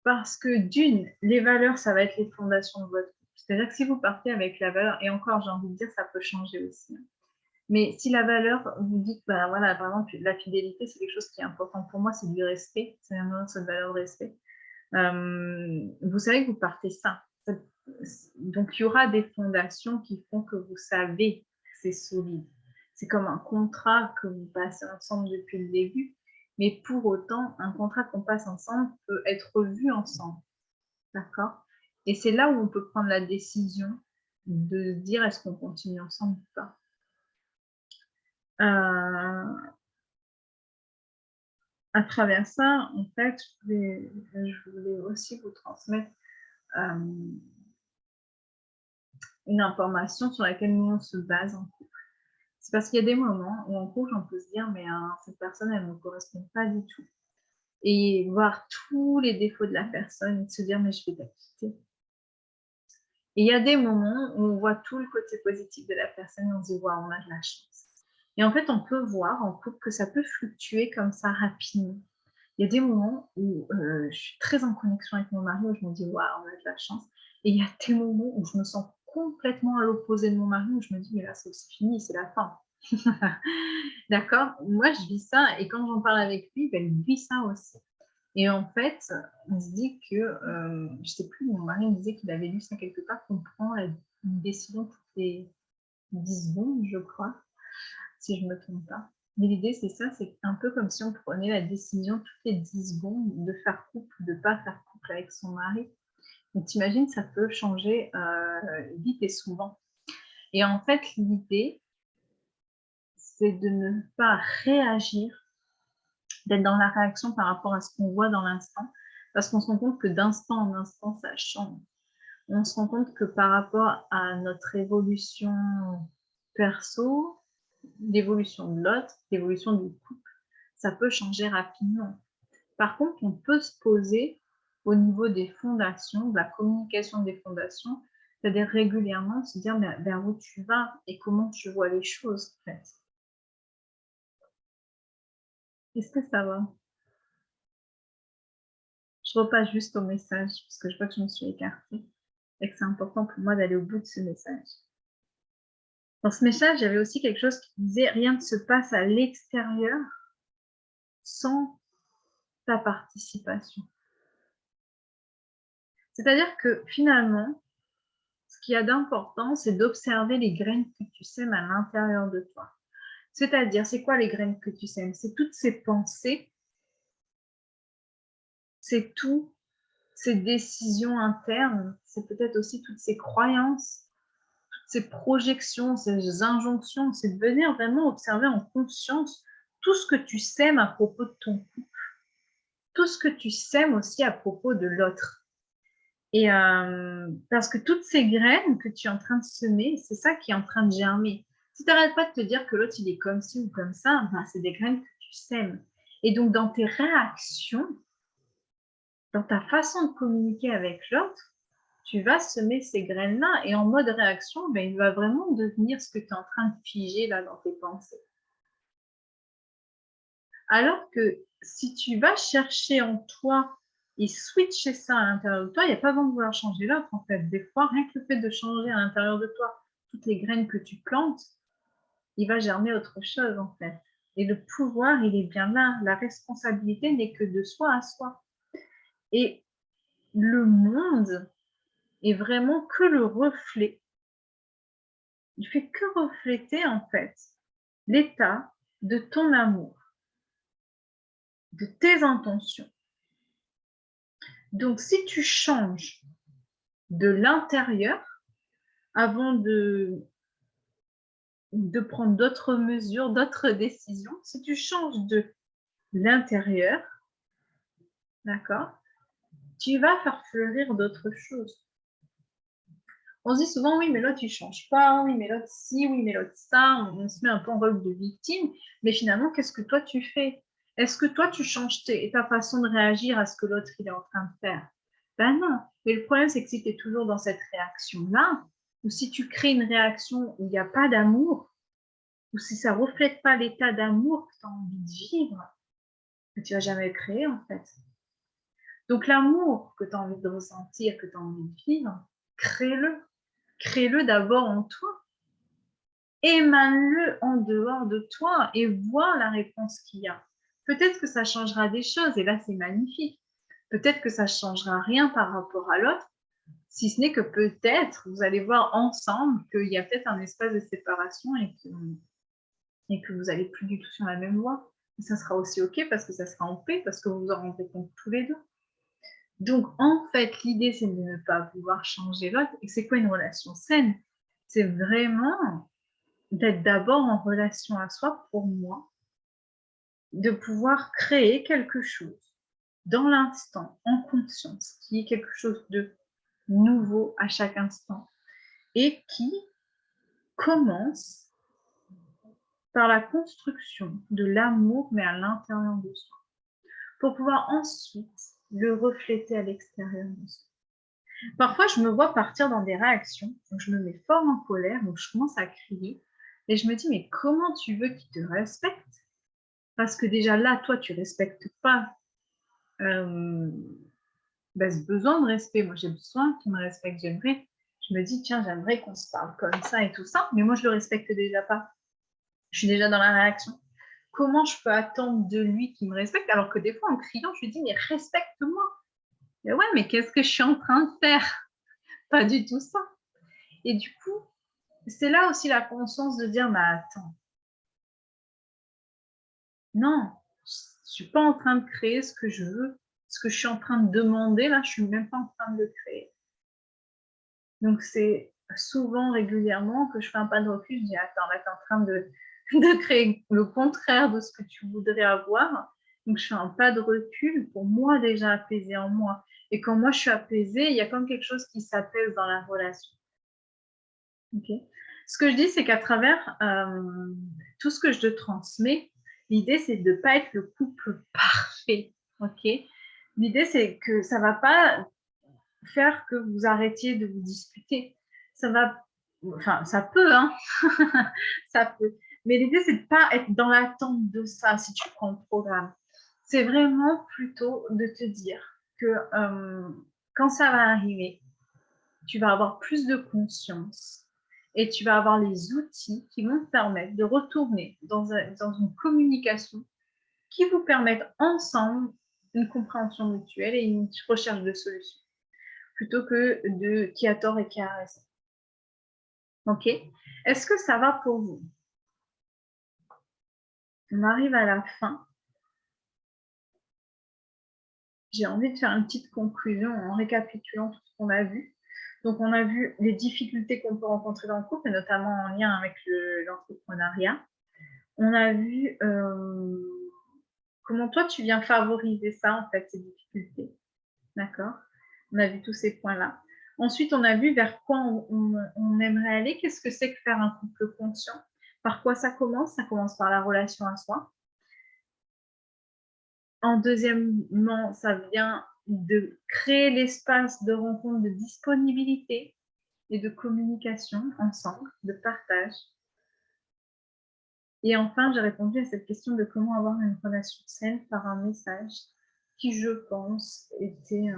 A: Parce que d'une, les valeurs, ça va être les fondations de votre couple. C'est-à-dire que si vous partez avec la valeur, et encore, j'ai envie de dire, ça peut changer aussi. Mais si la valeur, vous dites, bah voilà, par exemple, la fidélité, c'est quelque chose qui est important pour moi, c'est du respect, c'est vraiment cette valeur de respect. Vous savez que vous partez ça. Donc, il y aura des fondations qui font que vous savez que c'est solide. C'est comme un contrat que vous passez ensemble depuis le début. Mais pour autant, un contrat qu'on passe ensemble peut être revu ensemble. D'accord? Et c'est là où on peut prendre la décision de dire est-ce qu'on continue ensemble ou pas. À travers ça, en fait, je voulais aussi vous transmettre une information sur laquelle nous, on se base en couple. C'est parce qu'il y a des moments où en couple, on peut se dire, mais cette personne, elle ne me correspond pas du tout. Et voir tous les défauts de la personne et se dire, mais je vais la quitter. Et il y a des moments où on voit tout le côté positif de la personne et on se dit, waouh, on a de la chance. Et en fait, on peut voir en couple que ça peut fluctuer comme ça rapidement. Il y a des moments où je suis très en connexion avec mon mari, où je me dis, waouh, on a de la chance. Et il y a des moments où je me sens complètement à l'opposé de mon mari, où je me dis, mais là, c'est fini, c'est la fin. D'accord? Moi, je vis ça, et quand j'en parle avec lui, ben, il vit ça aussi. Et en fait, on se dit que, je sais plus, mon mari me disait qu'il avait lu ça quelque part, qu'on prend une décision toutes les 10 secondes, je crois, si je me trompe pas. Mais l'idée, c'est ça, c'est un peu comme si on prenait la décision toutes les 10 secondes de faire couple ou de ne pas faire couple avec son mari. Donc, t'imagines, ça peut changer vite et souvent. Et en fait, l'idée, c'est de ne pas réagir, d'être dans la réaction par rapport à ce qu'on voit dans l'instant, parce qu'on se rend compte que d'instant en instant, ça change. On se rend compte que par rapport à notre évolution perso, l'évolution de l'autre, l'évolution du couple, ça peut changer rapidement. Par contre, on peut se poser au niveau des fondations, de la communication des fondations, c'est-à-dire régulièrement se dire vers où tu vas et comment tu vois les choses, en fait. Est-ce que ça va? Je repasse juste au message, parce que je vois que je me suis écartée et que c'est important pour moi d'aller au bout de ce message. Dans ce message, il y avait aussi quelque chose qui disait « Rien ne se passe à l'extérieur sans ta participation ». C'est-à-dire que finalement, ce qu'il y a d'important, c'est d'observer les graines que tu sèmes à l'intérieur de toi. C'est-à-dire, c'est quoi les graines que tu sèmes? C'est toutes ces pensées, c'est tous ces décisions internes, c'est peut-être aussi toutes ces croyances, toutes ces projections, ces injonctions, c'est de venir vraiment observer en conscience tout ce que tu sèmes à propos de ton couple, tout ce que tu sèmes aussi à propos de l'autre. Et parce que toutes ces graines que tu es en train de semer, c'est ça qui est en train de germer. Si tu n'arrêtes pas de te dire que l'autre, il est comme ci ou comme ça, ben, c'est des graines que tu sèmes. Et donc, dans tes réactions, dans ta façon de communiquer avec l'autre, tu vas semer ces graines-là. Et en mode réaction, ben, il va vraiment devenir ce que tu es en train de figer là dans tes pensées. Alors que si tu vas chercher en toi et switcher ça à l'intérieur de toi, il n'y a pas besoin de vouloir changer l'autre en fait. Des fois, rien que le fait de changer à l'intérieur de toi toutes les graines que tu plantes, il va germer autre chose en fait. Et le pouvoir, il est bien là. La responsabilité n'est que de soi à soi. Et le monde est vraiment que le reflet. Il fait que refléter en fait l'état de ton amour, de tes intentions. Donc si tu changes de l'intérieur avant de prendre d'autres mesures, d'autres décisions, si tu changes de l'intérieur, d'accord, tu vas faire fleurir d'autres choses. On se dit souvent, oui, mais l'autre, il ne change pas, oui, mais l'autre, si, oui, mais l'autre, ça, on se met un peu en rôle de victime, mais finalement, qu'est-ce que toi, tu fais? Est-ce que toi, tu changes ta façon de réagir à ce que l'autre, il est en train de faire? Ben non, mais le problème, c'est que si tu es toujours dans cette réaction-là, ou si tu crées une réaction où il n'y a pas d'amour, ou si ça ne reflète pas l'état d'amour que tu as envie de vivre, que tu vas jamais le créer, en fait. Donc, l'amour que tu as envie de ressentir, que tu as envie de vivre, crée-le. Crée-le d'abord en toi, émane-le en dehors de toi et vois la réponse qu'il y a. Peut-être que ça changera des choses et là c'est magnifique. Peut-être que ça ne changera rien par rapport à l'autre, si ce n'est que peut-être vous allez voir ensemble qu'il y a peut-être un espace de séparation et que vous n'allez plus du tout sur la même voie. Et ça sera aussi ok parce que ça sera en paix, parce que vous vous en rendrez compte tous les deux. Donc, en fait, l'idée, c'est de ne pas vouloir changer l'autre. Et c'est quoi une relation saine? C'est vraiment d'être d'abord en relation à soi, pour moi, de pouvoir créer quelque chose dans l'instant, en conscience, qui est quelque chose de nouveau à chaque instant et qui commence par la construction de l'amour, mais à l'intérieur de soi, pour pouvoir ensuite le refléter à l'extérieur de soi. Parfois, je me vois partir dans des réactions, où je me mets fort en colère, où je commence à crier, et je me dis, mais comment tu veux qu'il te respecte? Parce que déjà là, toi, tu ne respectes pas ce besoin de respect. Moi, j'ai besoin qu'il me respecte. Je me dis, tiens, j'aimerais qu'on se parle comme ça et tout ça, mais moi, je ne le respecte déjà pas. Je suis déjà dans la réaction. Comment je peux attendre de lui qu'il me respecte alors que des fois, en criant, je lui dis, mais respecte-moi. Mais ouais, mais qu'est-ce que je suis en train de faire? Pas du tout ça. Et du coup, c'est là aussi la conscience de dire, mais attends, non, je ne suis pas en train de créer ce que je veux. Ce que je suis en train de demander, là, je ne suis même pas en train de le créer. Donc, c'est souvent, régulièrement, que je fais un pas de recul. Je dis, attends, là, tu es en train de créer le contraire de ce que tu voudrais avoir. Donc, je fais un pas de recul pour moi déjà apaiser en moi. Et quand moi, je suis apaisée, il y a comme quelque chose qui s'apaise dans la relation. Okay. Ce que je dis, c'est qu'à travers tout ce que je te transmets, l'idée, c'est de ne pas être le couple parfait. Okay. L'idée, c'est que ça ne va pas faire que vous arrêtiez de vous disputer. Ça va, enfin, ça peut, hein. Ça peut. Mais l'idée, c'est de ne pas être dans l'attente de ça si tu prends le programme. C'est vraiment plutôt de te dire que quand ça va arriver, tu vas avoir plus de conscience et tu vas avoir les outils qui vont te permettre de retourner dans une communication qui vous permettent ensemble une compréhension mutuelle et une recherche de solutions, plutôt que de qui a tort et qui a raison. Ok? Est-ce que ça va pour vous? On arrive à la fin. j'ai envie de faire une petite conclusion en récapitulant tout ce qu'on a vu. Donc, on a vu les difficultés qu'on peut rencontrer dans le couple, et notamment en lien avec l'entrepreneuriat. On a vu comment toi, tu viens favoriser ça, en fait, ces difficultés. D'accord? On a vu tous ces points-là. Ensuite, on a vu vers quoi on aimerait aller. Qu'est-ce que c'est que faire un couple conscient? Par quoi ça commence? Ça commence par la relation à soi. En deuxièmement, ça vient de créer l'espace de rencontre, de disponibilité et de communication ensemble, de partage. Et enfin, j'ai répondu à cette question de comment avoir une relation saine par un message qui, je pense, était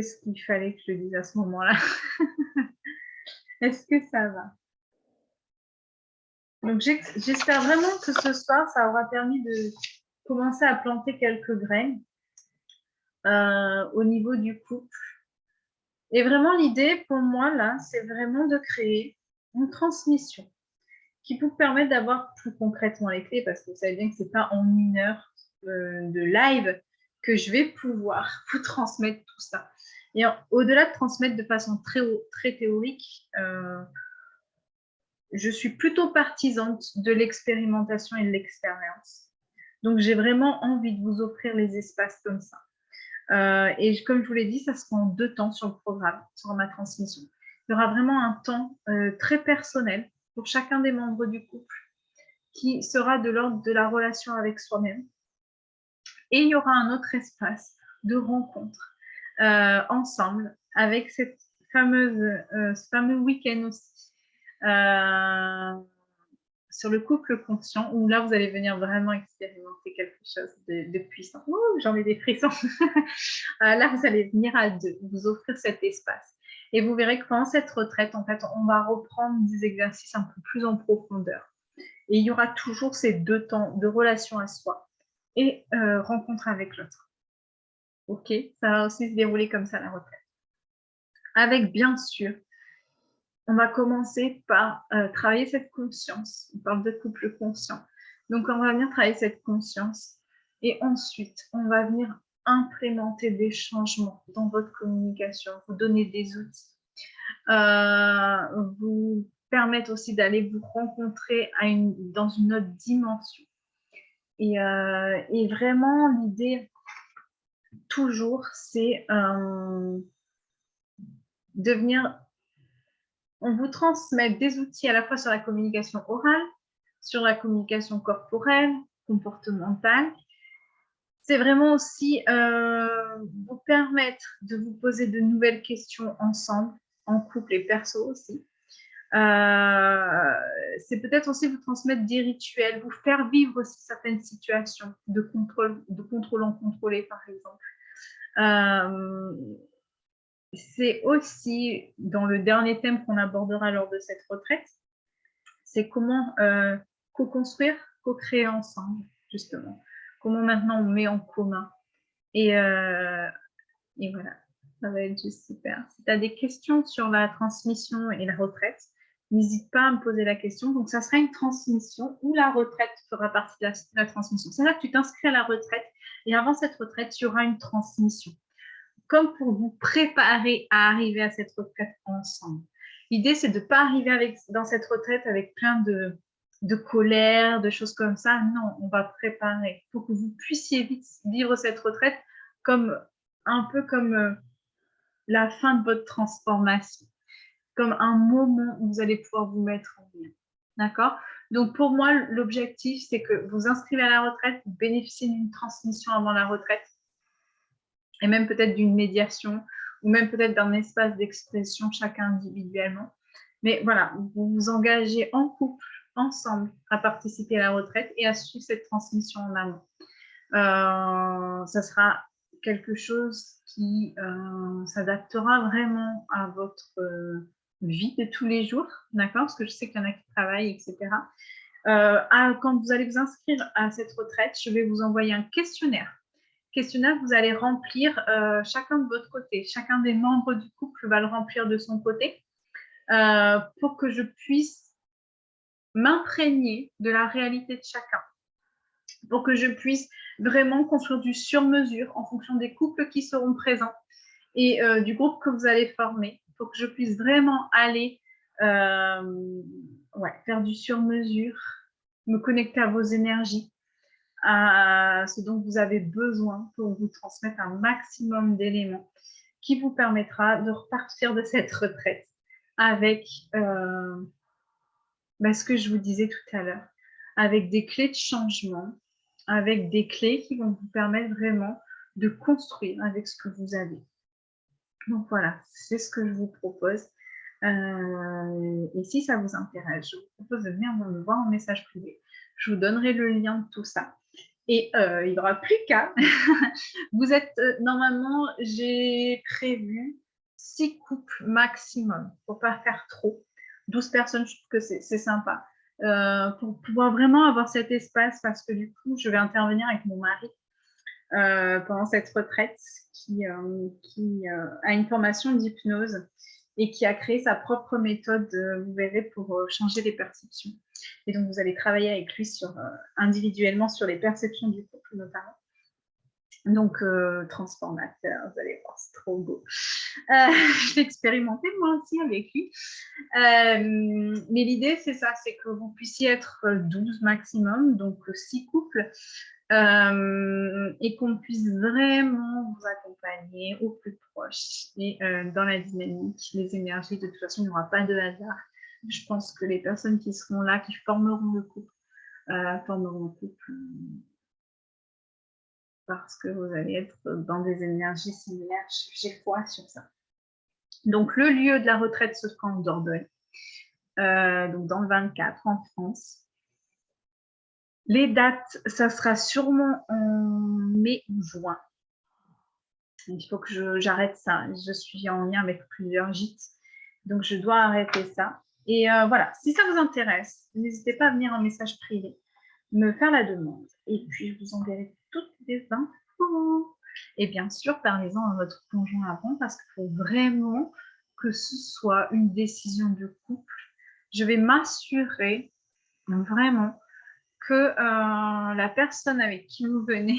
A: ce qu'il fallait que je dise à ce moment-là. Est-ce que ça va? Donc, j'espère vraiment que ce soir, ça aura permis de commencer à planter quelques graines au niveau du couple. Et vraiment, l'idée pour moi, là, c'est vraiment de créer une transmission qui vous permette d'avoir plus concrètement les clés, parce que vous savez bien que ce n'est pas en 1 heure de live que je vais pouvoir vous transmettre tout ça. Et au-delà de transmettre de façon très théorique, je suis plutôt partisante de l'expérimentation et de l'expérience. Donc, j'ai vraiment envie de vous offrir les espaces comme ça. Et comme je vous l'ai dit, ça se fait en 2 temps sur le programme, sur ma transmission. Il y aura vraiment un temps très personnel pour chacun des membres du couple qui sera de l'ordre de la relation avec soi-même. Et il y aura un autre espace de rencontre ensemble avec ce fameux week-end aussi sur le couple conscient, où là, vous allez venir vraiment expérimenter quelque chose de puissant. Ouh, j'en ai des frissons. Là, vous allez venir à 2, vous offrir cet espace. Et vous verrez que pendant cette retraite, en fait, on va reprendre des exercices un peu plus en profondeur. Et il y aura toujours ces 2 temps de relation à soi et rencontre avec l'autre. OK, ça va aussi se dérouler comme ça, la retraite. Avec, bien sûr, on va commencer par travailler cette conscience. On parle de couple conscient. Donc, on va venir travailler cette conscience. Et ensuite, on va venir implémenter des changements dans votre communication, vous donner des outils, vous permettre aussi d'aller vous rencontrer dans une autre dimension. Et vraiment, l'idée, toujours, c'est de venir... On vous transmet des outils à la fois sur la communication orale, sur la communication corporelle, comportementale. C'est vraiment aussi vous permettre de vous poser de nouvelles questions ensemble, en couple et perso aussi. C'est peut-être aussi vous transmettre des rituels, vous faire vivre aussi certaines situations de contrôle en contrôlé, par exemple. C'est aussi, dans le dernier thème qu'on abordera lors de cette retraite, c'est comment co-construire, co-créer ensemble, justement. Comment maintenant on met en commun. Et voilà, ça va être juste super. Si tu as des questions sur la transmission et la retraite, n'hésite pas à me poser la question. Donc, ça sera une transmission où la retraite fera partie de la transmission. C'est-à-dire que tu t'inscris à la retraite et avant cette retraite, il y aura une transmission. Comme pour vous préparer à arriver à cette retraite ensemble. L'idée, c'est de ne pas arriver dans cette retraite avec plein de colère, de choses comme ça. Non, on va préparer pour que vous puissiez vite vivre cette retraite un peu comme la fin de votre transformation, comme un moment où vous allez pouvoir vous mettre en lien. D'accord? Donc, pour moi, l'objectif, c'est que vous inscrivez à la retraite, vous bénéficiez d'une transmission avant la retraite, et même peut-être d'une médiation, ou même peut-être d'un espace d'expression chacun individuellement. Mais voilà, vous vous engagez en couple, ensemble, à participer à la retraite et à suivre cette transmission en amont. Ça sera quelque chose qui s'adaptera vraiment à votre vie de tous les jours, d'accord? Parce que je sais qu'il y en a qui travaillent, etc. Quand vous allez vous inscrire à cette retraite, je vais vous envoyer un questionnaire que vous allez remplir chacun de votre côté. Chacun des membres du couple va le remplir de son côté pour que je puisse m'imprégner de la réalité de chacun. pour que je puisse vraiment construire du sur-mesure en fonction des couples qui seront présents et du groupe que vous allez former, pour que je puisse vraiment aller faire du sur-mesure, me connecter à vos énergies, à ce dont vous avez besoin pour vous transmettre un maximum d'éléments qui vous permettra de repartir de cette retraite avec ce que je vous disais tout à l'heure, avec des clés de changement, avec des clés qui vont vous permettre vraiment de construire avec ce que vous avez. Donc voilà, c'est ce que je vous propose. Et si ça vous intéresse, je vous propose de venir me voir en message privé. Je vous donnerai le lien de tout ça. Et il n'y aura plus qu'à. Vous êtes, normalement, j'ai prévu 6 couples maximum, pour ne pas faire trop. 12 personnes, je trouve que c'est sympa. Pour pouvoir vraiment avoir cet espace, parce que du coup, je vais intervenir avec mon mari pendant cette retraite qui a une formation d'hypnose et qui a créé sa propre méthode, vous verrez, pour changer les perceptions. Et donc, vous allez travailler avec lui individuellement sur les perceptions du couple, notamment. Donc, transformateur, vous allez voir, c'est trop beau. Je l'ai expérimenté moi aussi avec lui. Mais l'idée, c'est ça, c'est que vous puissiez être 12 maximum, donc 6 couples, et qu'on puisse vraiment vous accompagner au plus proche et dans la dynamique, les énergies. De toute façon, il n'y aura pas de hasard. Je pense que les personnes qui seront là, qui formeront le couple, parce que vous allez être dans des énergies similaires. J'ai foi sur ça. Donc, le lieu de la retraite se trouve en Dordogne, donc dans le 24 en France. Les dates, ça sera sûrement en mai ou juin. Il faut que j'arrête ça. Je suis en lien avec plusieurs gîtes, donc je dois arrêter ça. Et voilà, si ça vous intéresse, n'hésitez pas à venir en message privé, me faire la demande. Et puis, je vous enverrai toutes les infos. Et bien sûr, parlez-en à votre conjoint avant, parce qu'il faut vraiment que ce soit une décision de couple. Je vais m'assurer vraiment que la personne avec qui vous venez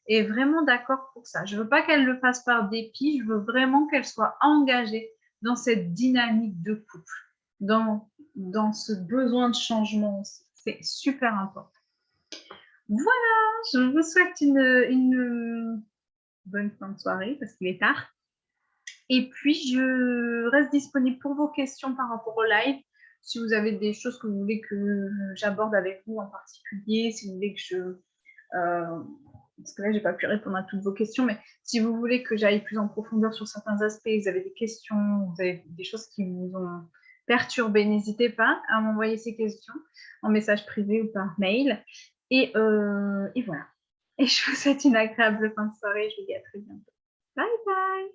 A: est vraiment d'accord pour ça. Je ne veux pas qu'elle le fasse par dépit, je veux vraiment qu'elle soit engagée dans cette dynamique de couple, dans ce besoin de changement aussi. C'est super important. Voilà, je vous souhaite une bonne fin de soirée parce qu'il est tard. Et puis, je reste disponible pour vos questions par rapport au live. Si vous avez des choses que vous voulez que j'aborde avec vous en particulier, si vous voulez que je... parce que là, je n'ai pas pu répondre à toutes vos questions, mais si vous voulez que j'aille plus en profondeur sur certains aspects, vous avez des questions, vous avez des choses qui vous ont perturbé, n'hésitez pas à m'envoyer ces questions en message privé ou par mail. Et voilà. Et je vous souhaite une agréable fin de soirée. Je vous dis à très bientôt. Bye bye.